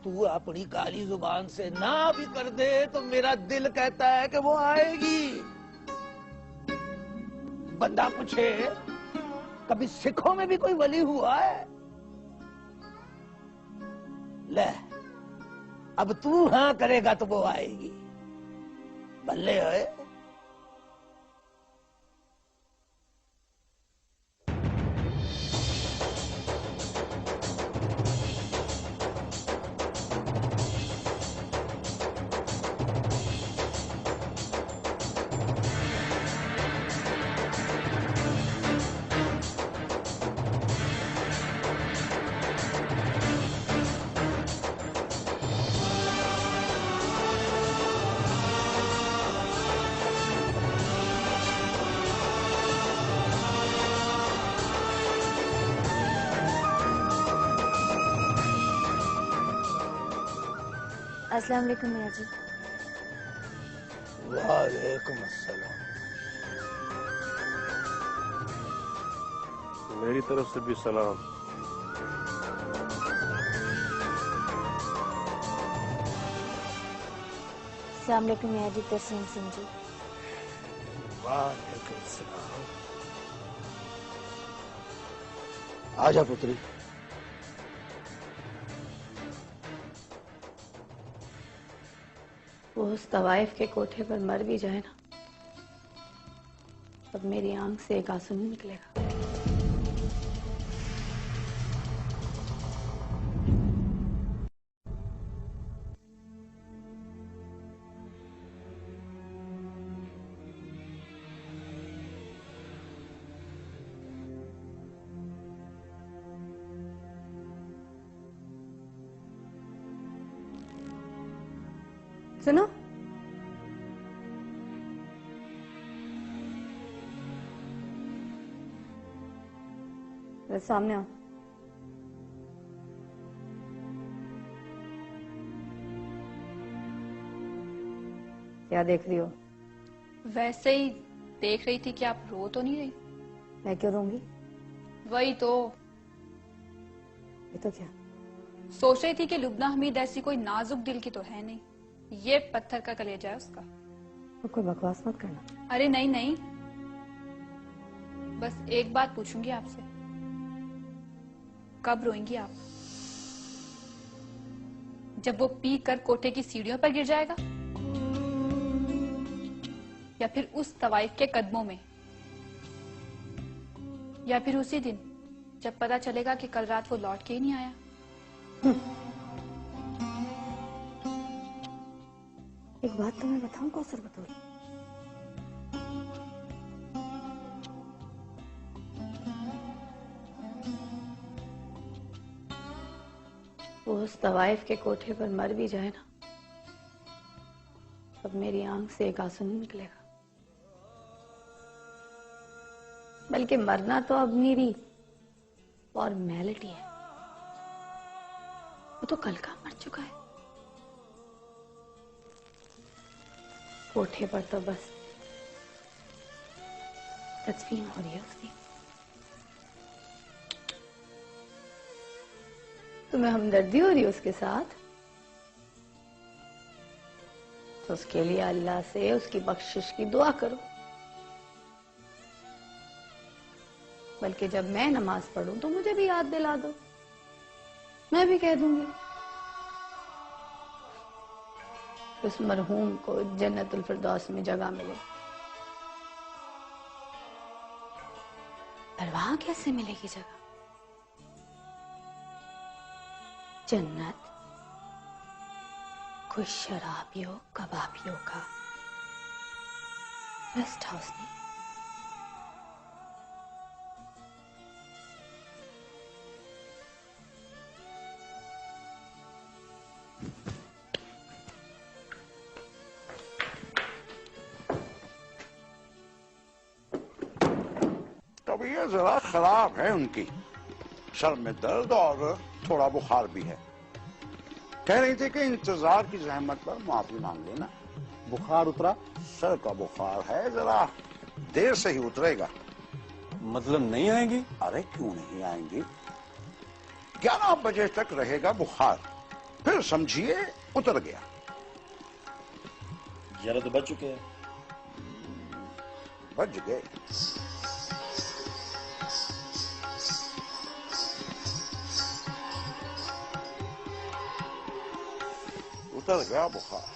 तू अपनी काली जुबान से ना भी कर दे तो मेरा दिल कहता है कि वो आएगी। बंदा पूछे कभी सिखों में भी कोई वली हुआ है? ले, अब तू हाँ करेगा तो वो आएगी। बल्ले होए। अस्सलाम वालेकुम मियां जी। वालेकुम अस्सलाम। मेरी तरफ से भी सलाम। अस्सलाम वालेकुम मियां जी, तरसेम सिंह जी। वालेकुम सलाम। आजा पुत्री। वो उस तवाइफ के कोठे पर मर भी जाए ना, अब मेरी आंख से एक आंसू नहीं निकलेगा। सुनो, मेरे सामने आओ। क्या देख रही हो? वैसे ही देख रही थी कि आप रो तो नहीं रही। मैं क्यों रोऊंगी? वही तो ये तो क्या? सोच रही थी कि लुबना हमीद ऐसी कोई नाजुक दिल की तो है नहीं, ये पत्थर का कलेजा है उसका। तो कोई बकवास मत करना। अरे नहीं नहीं, बस एक बात पूछूंगी आपसे, कब रोएंगी आप? जब वो पी कर कोठे की सीढ़ियों पर गिर जाएगा, या फिर उस तवाइफ के कदमों में, या फिर उसी दिन जब पता चलेगा कि कल रात वो लौट के ही नहीं आया? एक बात तो मैं बताऊं कौसर बतौर, वो उस तवाइफ के कोठे पर मर भी जाए ना, तब मेरी आंख से एक आंसू नहीं निकलेगा। बल्कि मरना तो अब मेरी फॉर्मेलिटी है, वो तो कल का मर चुका है। कोठे पर तो बस तदफीन हो रही है उसकी। तुम्हें हमदर्दी हो रही है उसके साथ, तो उसके लिए अल्लाह से उसकी बख्शिश की दुआ करो। बल्कि जब मैं नमाज पढ़ूं तो मुझे भी याद दिला दो, मैं भी कह दूंगी उस मरहूम को जन्नतुल फिरदौस में जगह मिले। पर वहां कैसे मिलेगी जगह? जन्नत कोई शराबियों कबाबियों का रेस्ट हाउस नहीं। तबीयत जरा खराब है उनकी, सर में दर्द और थोड़ा बुखार भी है। कह रही थी कि इंतजार की जहमत पर माफी मांग लेना। बुखार उतरा? सर का बुखार है, जरा देर से ही उतरेगा। मतलब नहीं आएंगी? अरे क्यों नहीं आएंगी, 11 बजे तक रहेगा बुखार, फिर समझिए उतर गया। 11 तो बज चुके हैं। बज गए। उतर गया बुखार।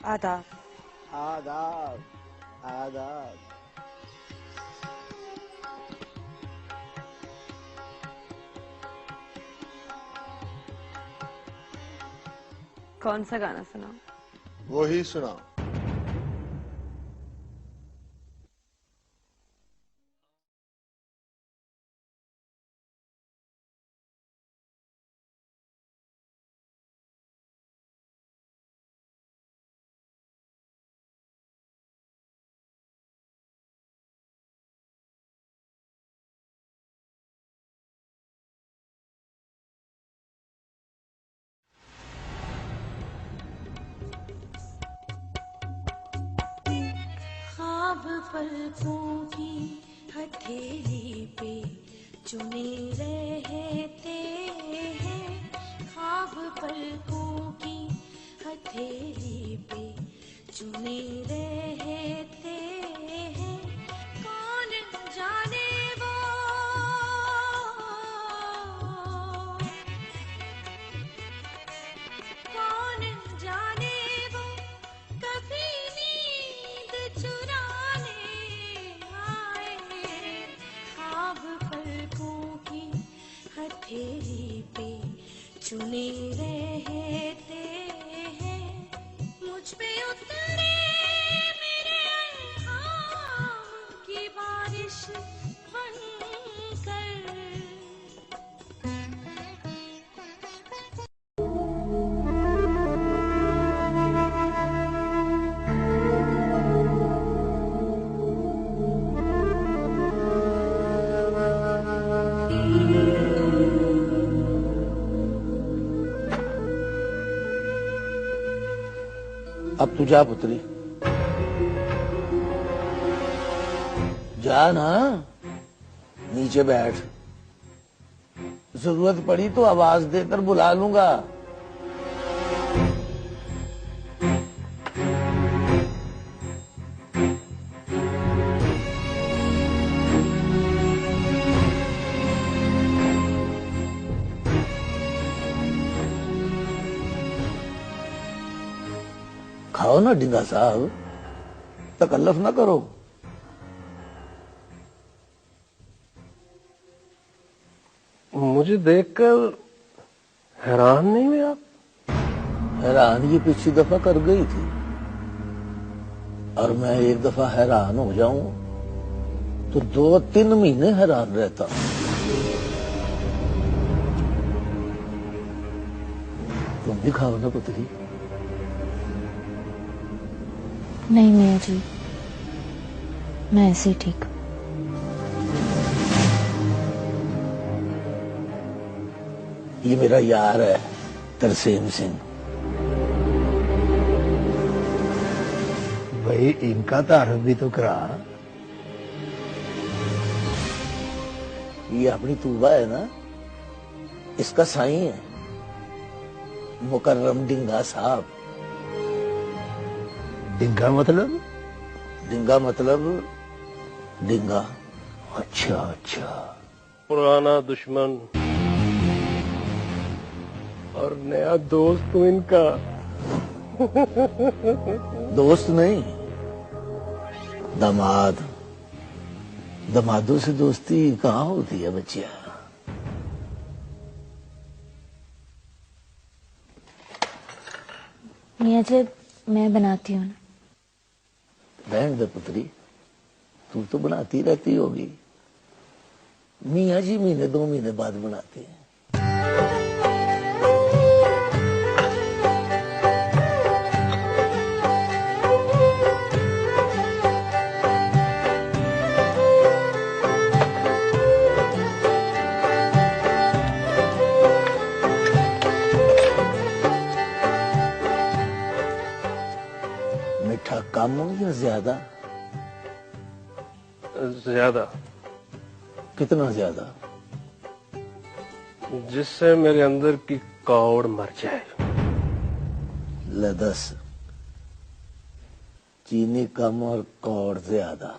आदाब। आदाब आदाब। कौन सा गाना सुनाओ? वही सुनाओ। ख्वाब पलकों की हथेली पे चुने रहते हैं, ख्वाब पलकों की हथेली पे चुने रहते हैं। कौन जाने वो कौन जाने वो कभी नींद चुराने आए, ख्वाब पलकों की हथेली पे चुने रहते हैं। मुझ पे उतरे मेरे अल्हाम की बारिश, अब तू जा पुत्री, जा ना, नीचे बैठ। जरूरत पड़ी तो आवाज देकर बुला लूंगा। खाओ ना डिंगा साहब, तकल्लफ ना करो। मुझे देखकर हैरान नहीं हुए आप? हैरान ये पिछली दफा कर गई थी, और मैं एक दफा हैरान हो जाऊं तो 2-3 महीने हैरान रहता। तुम भी खाओ ना पुत्री। नहीं मियाँ जी, मैं ऐसे ही ठीक। ये मेरा यार है तरसेम सिंह। भाई इनका तारफ भी तो करा। ये अपनी तूबा है ना, इसका साईं है मुकर्रम डिंगा साहब। डिंगा मतलब? डिंगा मतलब डिंगा। अच्छा अच्छा। पुराना दुश्मन और नया दोस्त हूं इनका। दोस्त नहीं, दामाद। दामादों से दोस्ती कहाँ होती है बच्चिया? मियाँ जी मैं बनाती हूँ ना। रहने दे पुत्री, तू तो बनाती रहती होगी। मियाँ जी महीने 2 महीने बाद बनाते हैं। मीठा कम या ज्यादा? ज्यादा। कितना ज्यादा? जिससे मेरे अंदर की कौड़ मर जाए। ले 10। चीनी कम और कौड़ ज्यादा।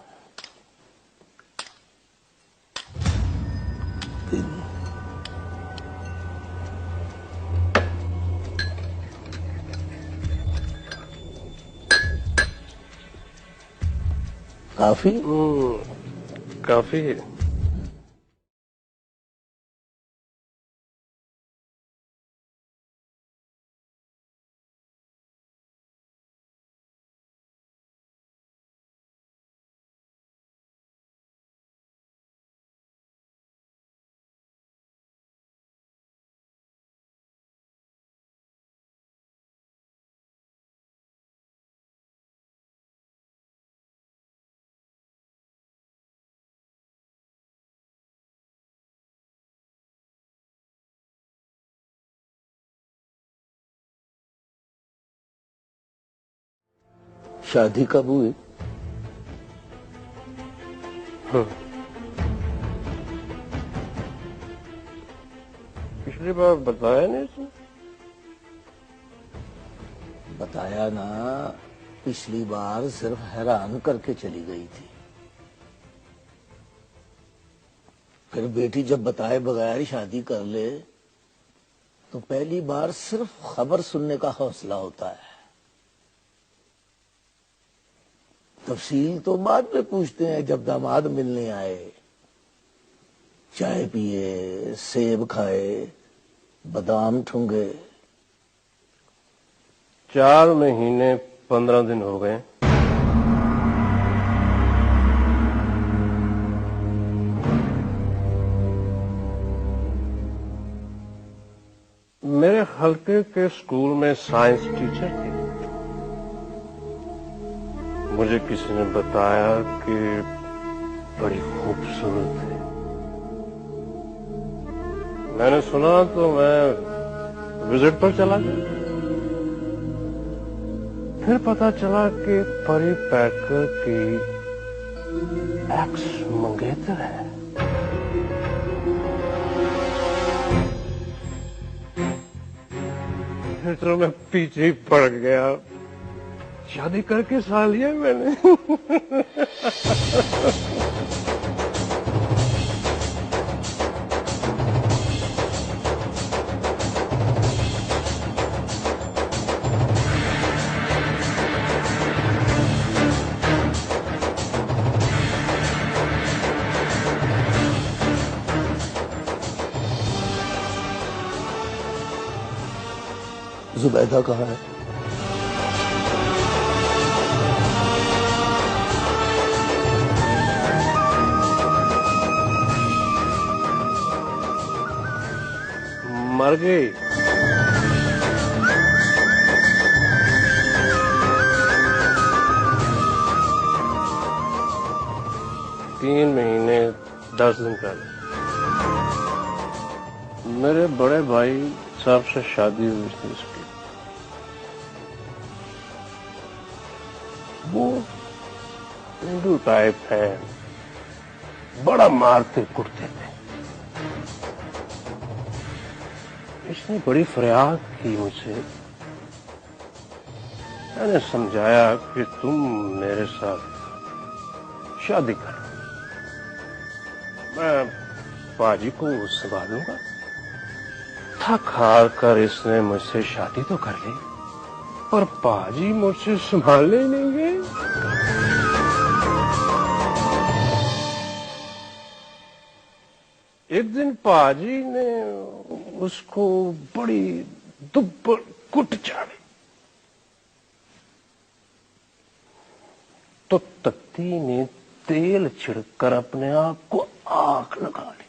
3। काफी? काफी। शादी कब हुई? पिछली बार बताया नहीं इसने? बताया ना, पिछली बार सिर्फ हैरान करके चली गई थी। फिर बेटी जब बताए बगैर शादी कर ले तो पहली बार सिर्फ खबर सुनने का हौसला होता है। तफसील तो बाद में पूछते हैं जब दामाद मिलने आए। चाय पिए, सेब खाए, बादाम ठूंगे। 4 महीने 15 दिन हो गए। मेरे हल्के के स्कूल में साइंस टीचर थी। मुझे किसी ने बताया कि बड़ी खूबसूरत है। मैंने सुना तो मैं विजिट पर चला गया। फिर पता चला कि परी पैकर की एक्स मंगेतर है। फिर तो मैं पीछे ही पड़ गया, शादी करके सा लिया मैंने। जुबैदा कहाँ है? मर गई। तीन महीने 10 दिन पहले मेरे बड़े भाई साहब से शादी हुई थी इसकी। वो हिंदू टाइप है, बड़ा मारते कुटते थे। इसने बड़ी फरियाद की मुझसे। मैंने समझाया कि तुम मेरे साथ शादी करो, मैं बाजी को संभालूंगा। थक हार कर इसने मुझसे शादी तो कर ली, पर पाजी मुझसे संभालने ही नहीं गए। एक दिन पाजी ने उसको बड़ी दुब्बर कुट चाड़ी, तो तत्ती ने तेल छिड़कर अपने आप को आग लगा ली।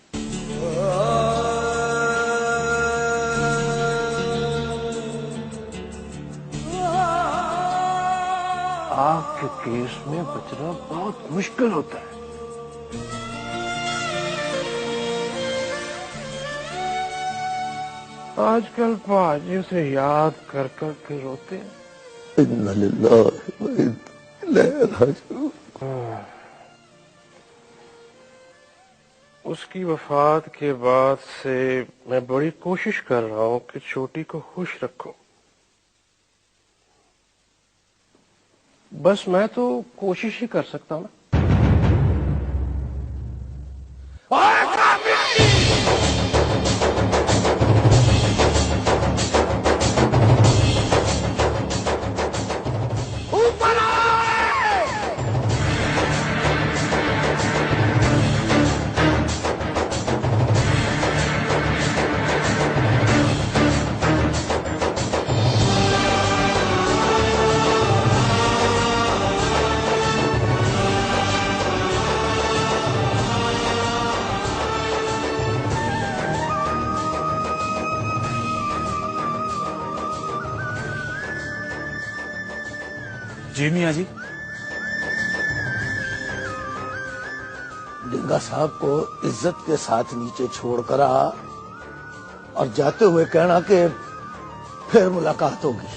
आग के केस में बचना बहुत मुश्किल होता है। आजकल पाजी उसे याद कर कर के रोते हैं। इन्ना लिल्लाहि व इन्ना इलैहि राजिऊन। उसकी वफात के बाद से मैं बड़ी कोशिश कर रहा हूँ कि छोटी को खुश रखूं। बस मैं तो कोशिश ही कर सकता हूँ ना। जी मियाँ जी। डिंगा साहब को इज्जत के साथ नीचे छोड़कर आ और जाते हुए कहना कि फिर मुलाकात होगी।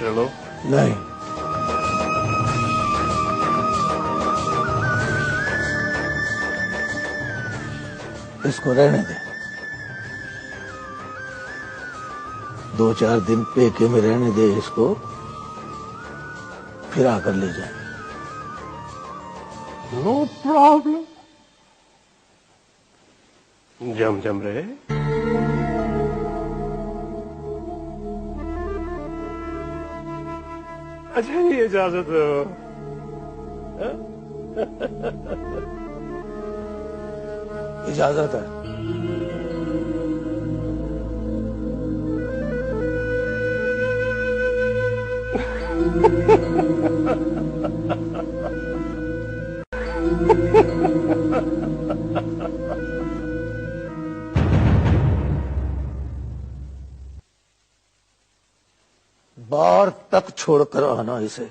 चलो। नहीं, इसको रहने दे। 2-4 दिन पेके में रहने दे इसको, फिर आकर ले जाए। No problem. जम रहे। अच्छा ये इजाजत दो। इजाजत है। बाहर तक छोड़कर आना इसे।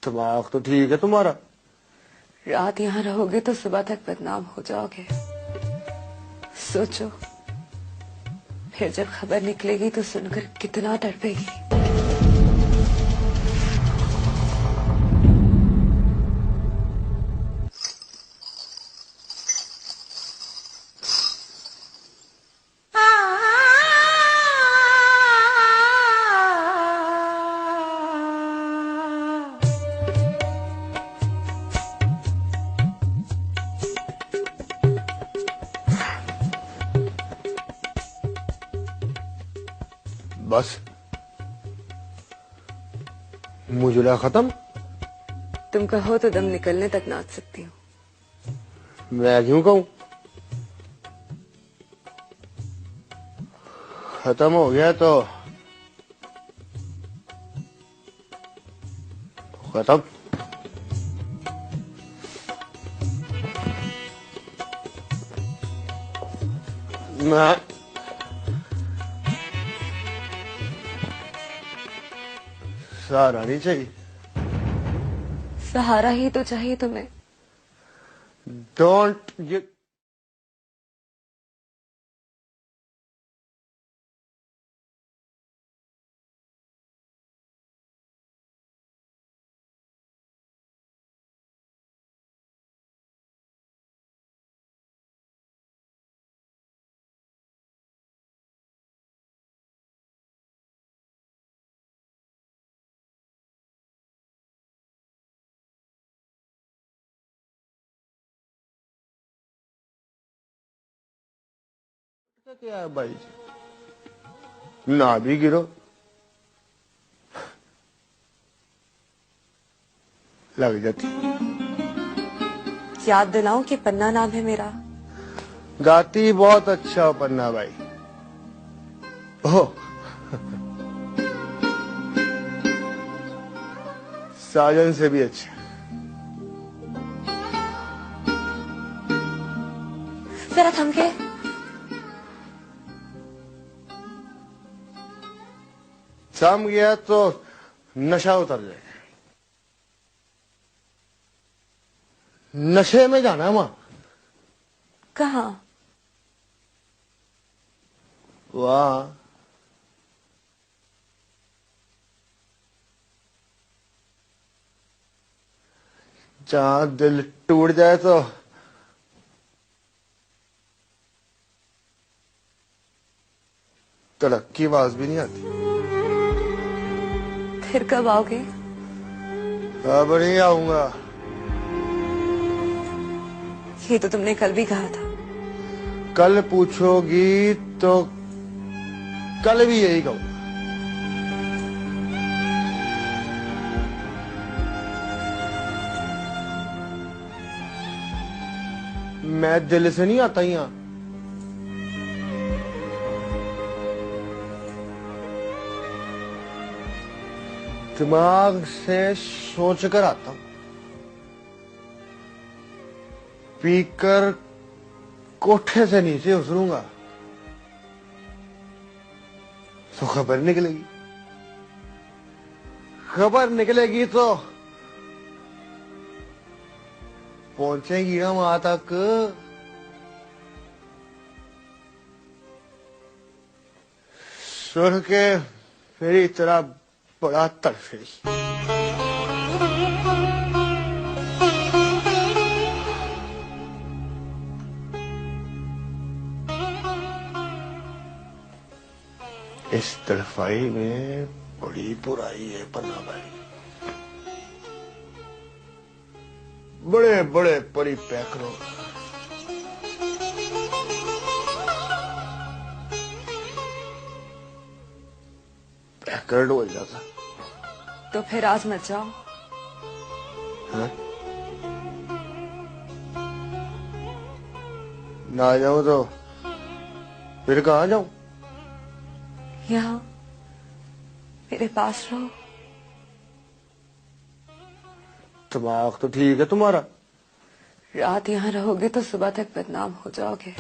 दिमाग तो ठीक है तुम्हारा। रात यहाँ रहोगे तो सुबह तक बदनाम हो जाओगे। सोचो, फिर जब खबर निकलेगी तो सुनकर कितना तड़पेगी। बस मुजुला खत्म। तुम कहो तो दम निकलने तक नाच सकती हूँ। मैं क्यों कहूं? खत्म हो गया तो खत्म। मैं सहारा नहीं चाहिए। सहारा ही तो चाहिए तुम्हें। डोंट यू क्या है भाई? ना भी गिरो लग जाती। याद दिलाऊं कि पन्ना नाम है मेरा। गाती बहुत अच्छा पन्ना भाई। ओह साजन से भी अच्छा। जरा थमके। थम गया तो नशा उतर जाएगा। नशे में जाना है मां। कहाँ? वहां जहां दिल टूट जाए तो तड़क की आवाज भी नहीं आती। फिर कब आओगे? अब नहीं आऊंगा। ये तो तुमने कल भी कहा था। कल पूछोगी तो कल भी यही कहूंगा। मैं दिल से नहीं आता यहां। दिमाग से सोच कर आता हूं। पीकर कोठे से नीचे उतरूंगा तो खबर निकलेगी। खबर निकलेगी तो पहुंचेगी ना वहां तक। सुन के मेरी तरह बड़ा तड़फेगी। इस तड़फाई में बड़ी बुराई है पन्ना भाई। बड़े बड़े परिपैकरों पैकर डोल जाता। तो फिर आज मत जाओ। हाँ? ना जाऊं तो फिर कहाँ जाऊं? यहाँ मेरे पास रहो। दिमाग तो ठीक है तुम्हारा। रात यहाँ रहोगे तो सुबह तक बदनाम हो जाओगे।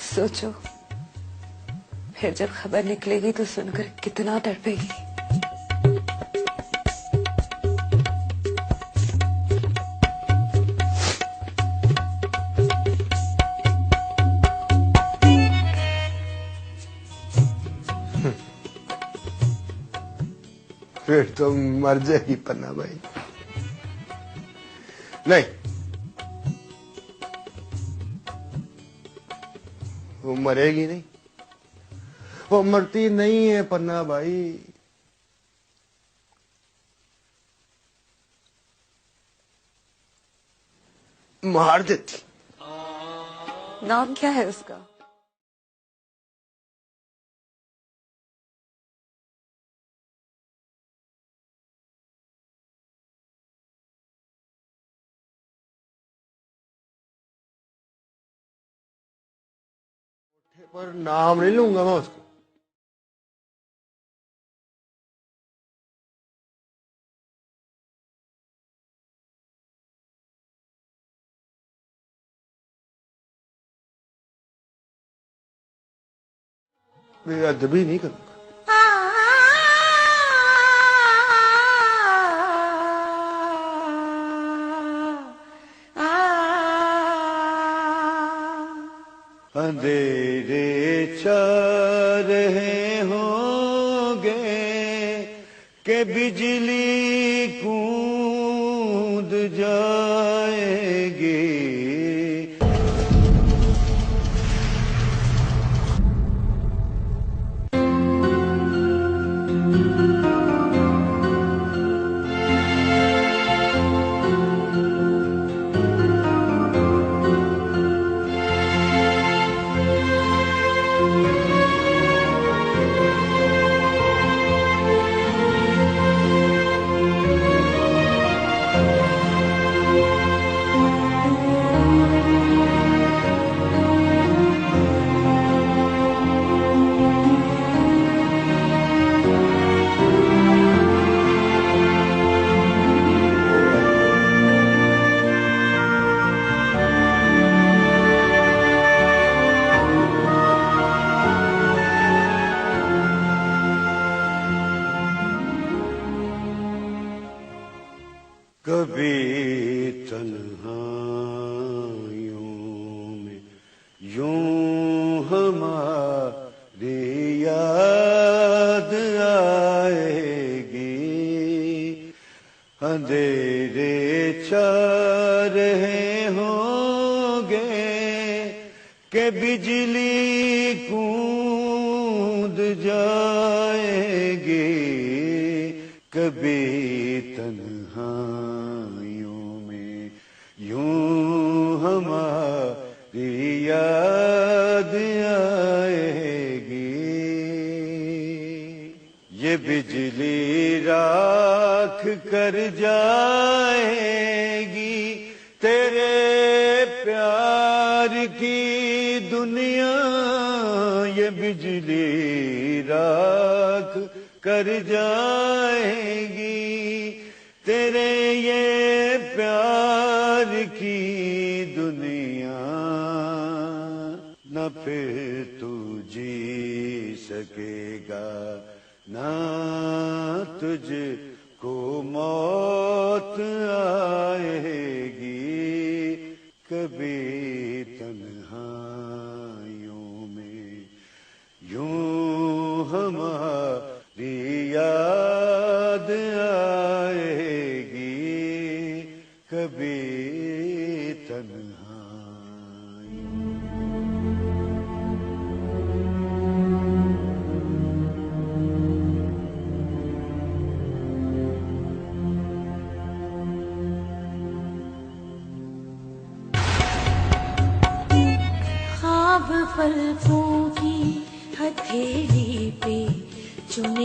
सोचो, फिर जब खबर निकलेगी तो सुनकर कितना तड़पेगी। फिर तो मर जाएगी पन्ना भाई। नहीं, वो मरेगी नहीं, वो मरती नहीं है पन्ना भाई। मार देती। नाम क्या है उसका? पर नाम नहीं लूंगा मैं उसको। बेअदबी नहीं करूंगा। अंधेरे छा रहे होंगे के बिजली कूद जाएगी। कभी तन्हाइयों में यूं हमारी याद आएगी। अंधेरे छा रहे होंगे के बिजली कूद जाएगी। कभी तन्हाइयों में यूं हमारी याद आएगी। ये बिजली राख कर जाएगी तेरे प्यार की दुनिया। ये बिजली राख कर जाएगी तेरे ये प्यार की दुनिया। न फिर तू जी सकेगा ना तुझको मौत आएगी। कभी तन्हाइयों में यूं हमारी याद आएगी। कभी ख्वाब पलकों की हथेली पे चुन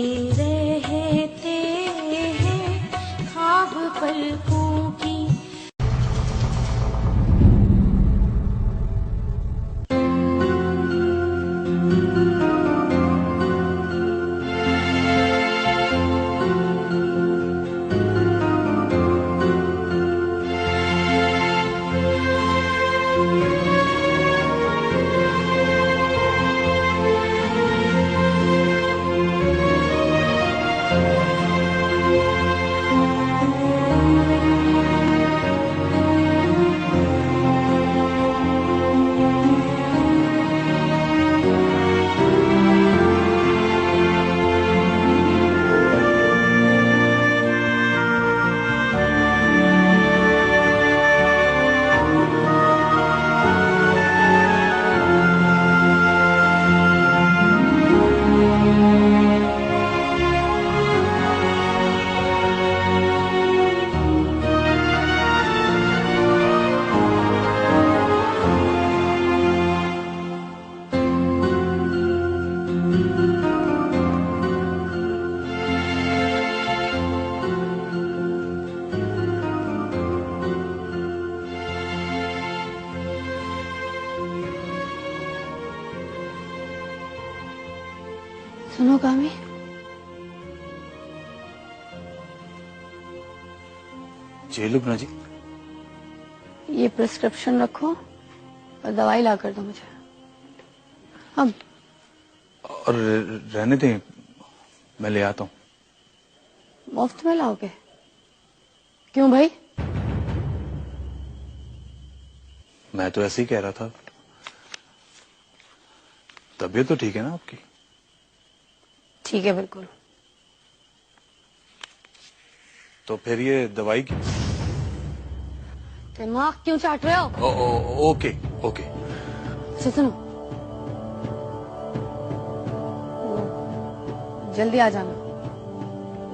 सुनो कामी, जी लुबना जी। ये प्रिस्क्रिप्शन रखो और दवाई ला कर दो मुझे अब। और रहने दें, मैं ले आता हूँ। मुफ्त में लाओगे? क्यों भाई? मैं तो ऐसे ही कह रहा था। तबीयत तो ठीक है ना आपकी? ठीक है बिल्कुल। तो फिर ये दवाई की? दिमाग क्यों चाट रहे हो? Okay okay. अच्छा सुनो, जल्दी आ जाना,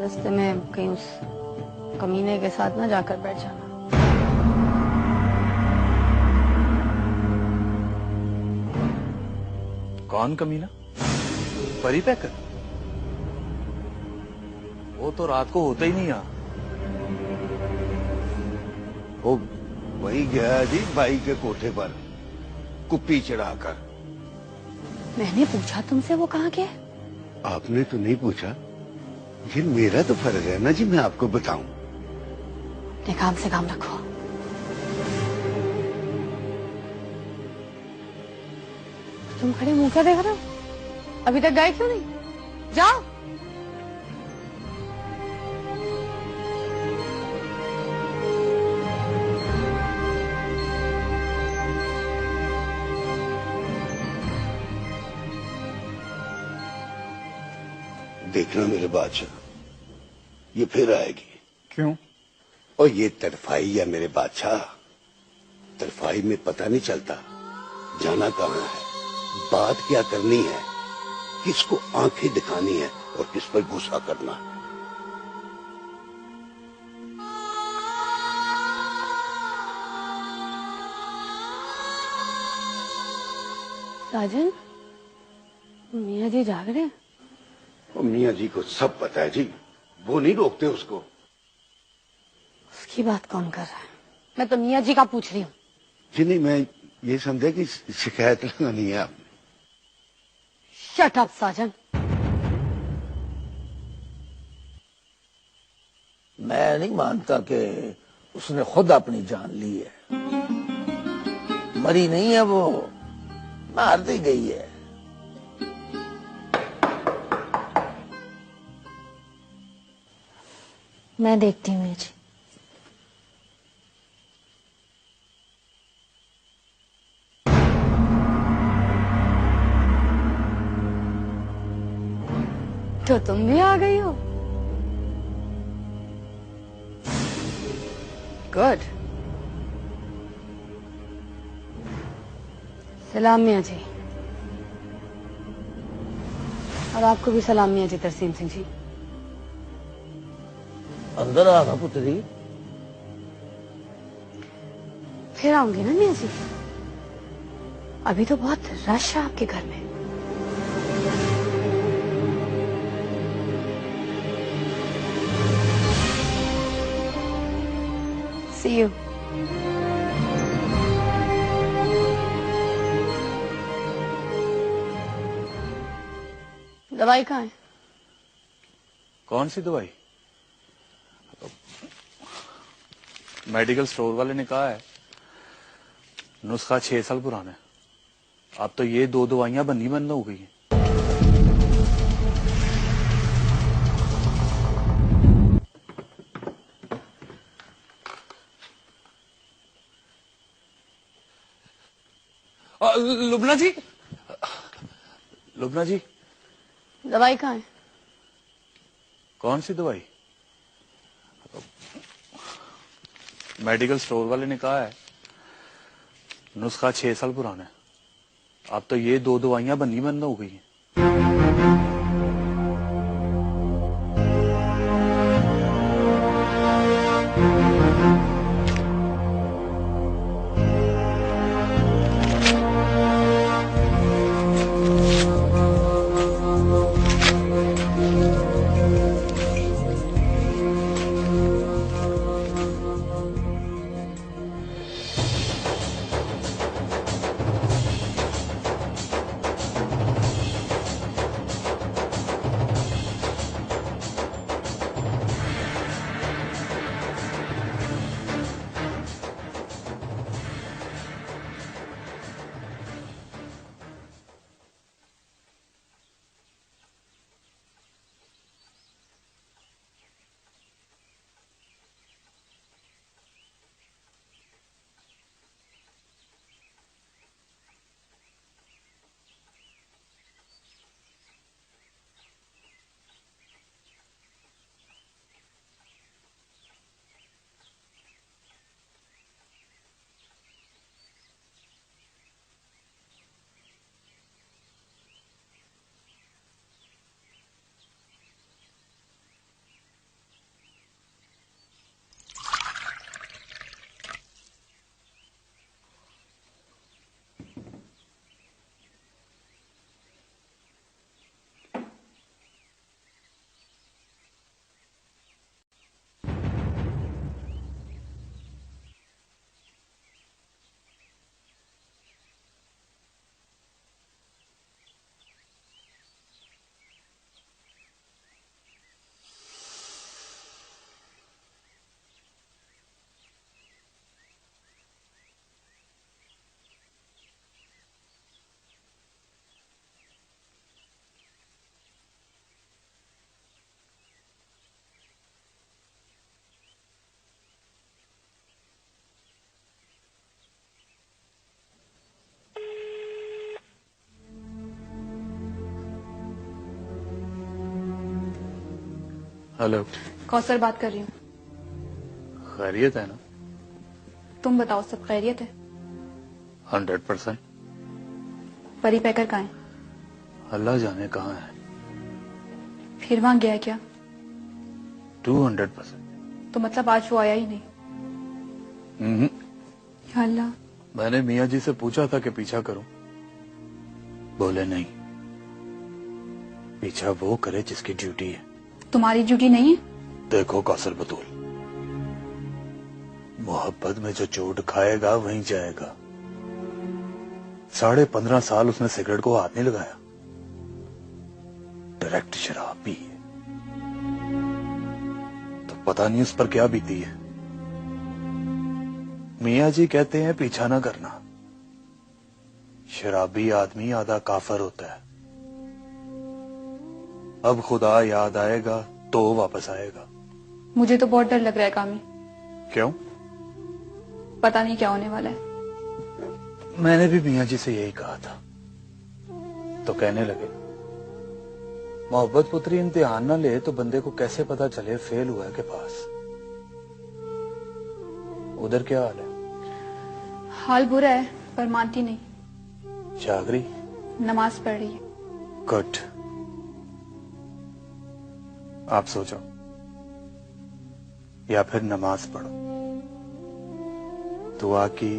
रास्ते में कहीं उस कमीने के साथ ना जाकर बैठ जाना। कौन कमीना? परी पैकर? वो तो रात को होता ही नहीं यहाँ। वो वही गया जी भाई के कोठे पर कुप्पी चढ़ाकर। मैंने पूछा तुमसे वो कहाँ गया? आपने तो नहीं पूछा, ये मेरा तो फर्ज है ना जी, मैं आपको बताऊं। अपने काम से काम रखो। तुम खड़े मुंह क्या देख रहे हो? अभी तक गए क्यों नहीं? जाओ। देखना मेरे बादशाह, ये फिर आएगी। क्यों? और ये तरफाई है मेरे बादशाह, तरफाई में पता नहीं चलता जाना कहाँ है, बात क्या करनी है, किसको आंखें दिखानी है और किस पर गुस्सा करना है। राजन, मियाँ जी जाग रहे हैं? और मियाँ जी को सब पता है जी, वो नहीं रोकते उसको। उसकी बात कौन कर रहा है? मैं तो मियाँ जी का पूछ रही हूँ। जी नहीं, मैं ये समझा कि शिकायत लगानी है आपने। शट अप साजन। मैं नहीं मानता कि उसने खुद अपनी जान ली है। मरी नहीं है वो, मार दी गई है। मैं देखती हूँ जी। तो तुम भी आ गई हो? गुड। सलाम मियाँ जी। और आपको भी सलाम मियाँ जी तरसीम सिंह जी। अंदर आना पुत्री। फिर आऊंगी ना मियाँ जी, अभी तो बहुत रश है आपके घर में। See you. दवाई कहाँ है? कौन सी दवाई? मेडिकल स्टोर वाले ने कहा है नुस्खा 6 साल पुराना है। अब तो ये 2 दवाइयां बननी बंद हो गई हैं। लुबना जी, लुबना जी। दवाई कहाँ है? कौन सी दवाई? मेडिकल स्टोर वाले ने कहा है नुस्खा 6 साल पुराना है। अब तो ये 2 दवाइयां बननी बंद हो गई हैं। हेलो। कौसर बात कर रही हूँ। खैरियत है ना? तुम बताओ, सब खैरियत है? 100%। परी पैकर कहाँ है? अल्लाह जाने कहाँ है। फिर वहां गया क्या? 200%। तो मतलब आज वो आया ही नहीं? या अल्लाह। मैंने मियाँ जी से पूछा था कि पीछा करूं, बोले नहीं, पीछा वो करे जिसकी ड्यूटी है। तुम्हारी ड्यूटी नहीं है? देखो कौसर बतूल, मोहब्बत में जो चोट खाएगा वहीं जाएगा। 15.5 साल उसने सिगरेट को हाथ नहीं लगाया, डायरेक्ट शराब पी है, तो पता नहीं उस पर क्या बीती है। मियाँ जी कहते हैं पीछा ना करना, शराबी आदमी आधा काफर होता है। अब खुदा याद आएगा तो वापस आएगा। मुझे तो बहुत डर लग रहा है कामी। क्यों? पता नहीं क्या होने वाला है। मैंने भी मियाँ जी से यही कहा था, तो कहने लगे मोहब्बत पुत्री इम्तिहान ना ले तो बंदे को कैसे पता चले फेल हुआ है के पास। उधर क्या हाल है? हाल बुरा है पर मानती नहीं। जागरी? नमाज पढ़ रही है। गुड। आप सोचो, या फिर नमाज पढ़ो। दुआ की,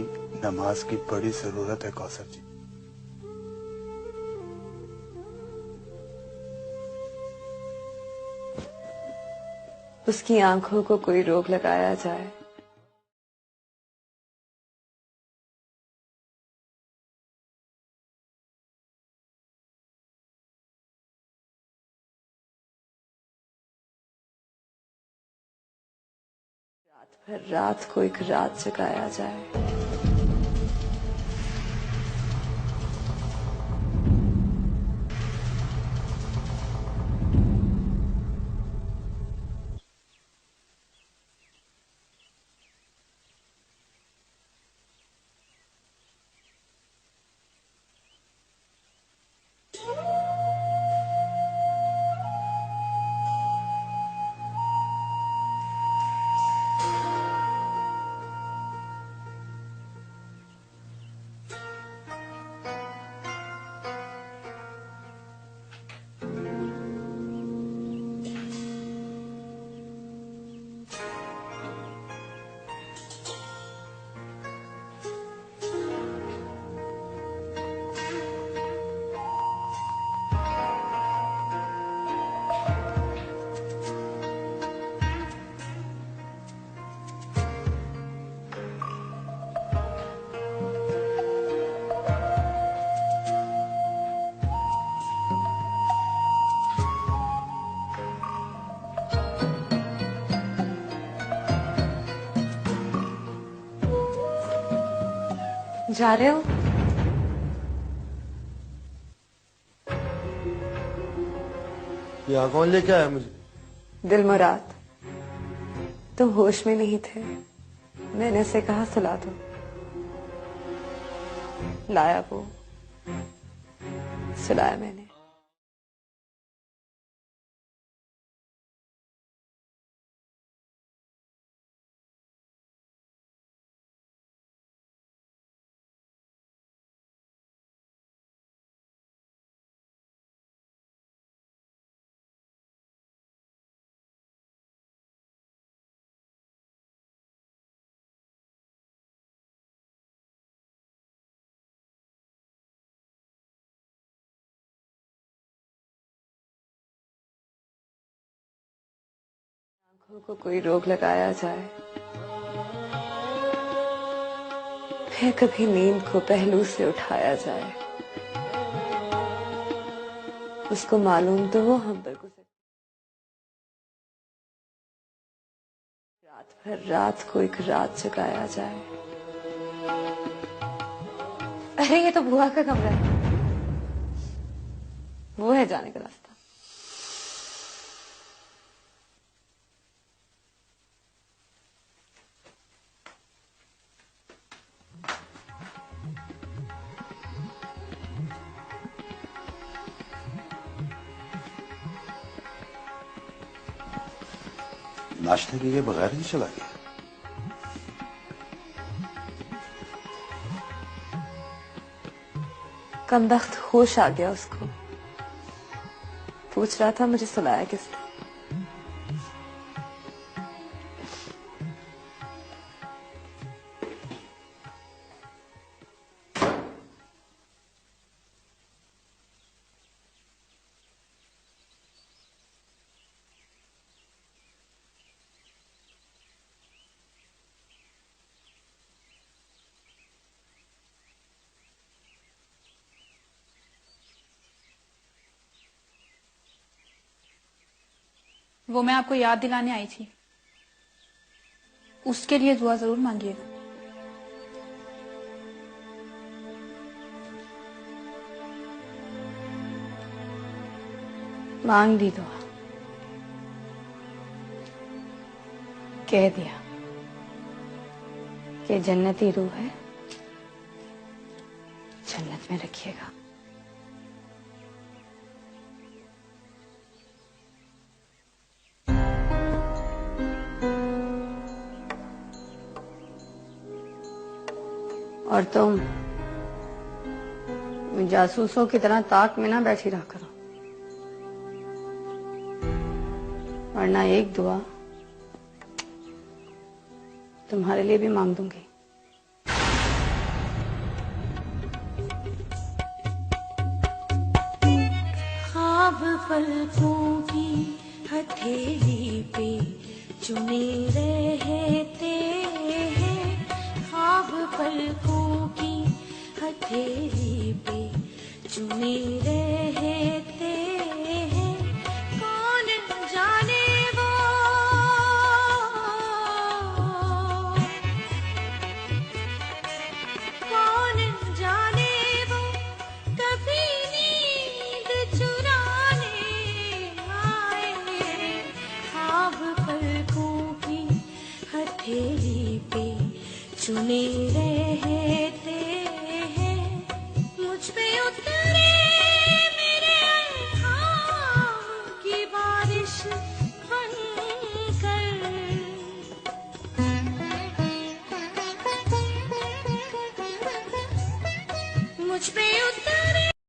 नमाज की बड़ी जरूरत है कौसर जी। उसकी आंखों को कोई रोक लगाया जाए, रात को एक रात जगाया जाए। जा रहे हो? यहाँ कौन लेके आया मुझे? दिल मुराद, तुम होश में नहीं थे, मैंने उसे कहा सुला दो, लाया वो, सुलाया मैंने। आंखों को कोई रोक लगाया जाए, फिर कभी नींद को पहलू से उठाया जाए। उसको मालूम तो हो हम पर गुजर, रात भर रात को एक रात जगाया जाए। अरे ये तो बुआ का कमरा है, वो है जाने का रास्ता। नाश्ते किए बगैर ही चला गया। कमबख्त होश आ गया उसको। पूछ रहा था मुझे सुलाया किसने। वो मैं आपको याद दिलाने आई थी, उसके लिए दुआ जरूर मांगिएगा। मांग दी दुआ, कह दिया कि जन्नती रूह है, जन्नत में रखिएगा। और तुम जासूसों की तरह ताक में ना बैठी रहा करो, वरना एक दुआ तुम्हारे लिए भी मांग दूंगी। ख्वाब पलकों की हथेली पे चुने रहते हैं, ख्वाब पलकों की हथेली पे चुने रहते हैं, कौन जाने वो कौन जाने वो कभी नींद चुराने आए, ख्वाब पलकों की हथेली पे चुने रहते हैं, मुझ पे उतरे मेरे अल्हाम की बारिश बनकर, मुझ पे उतरे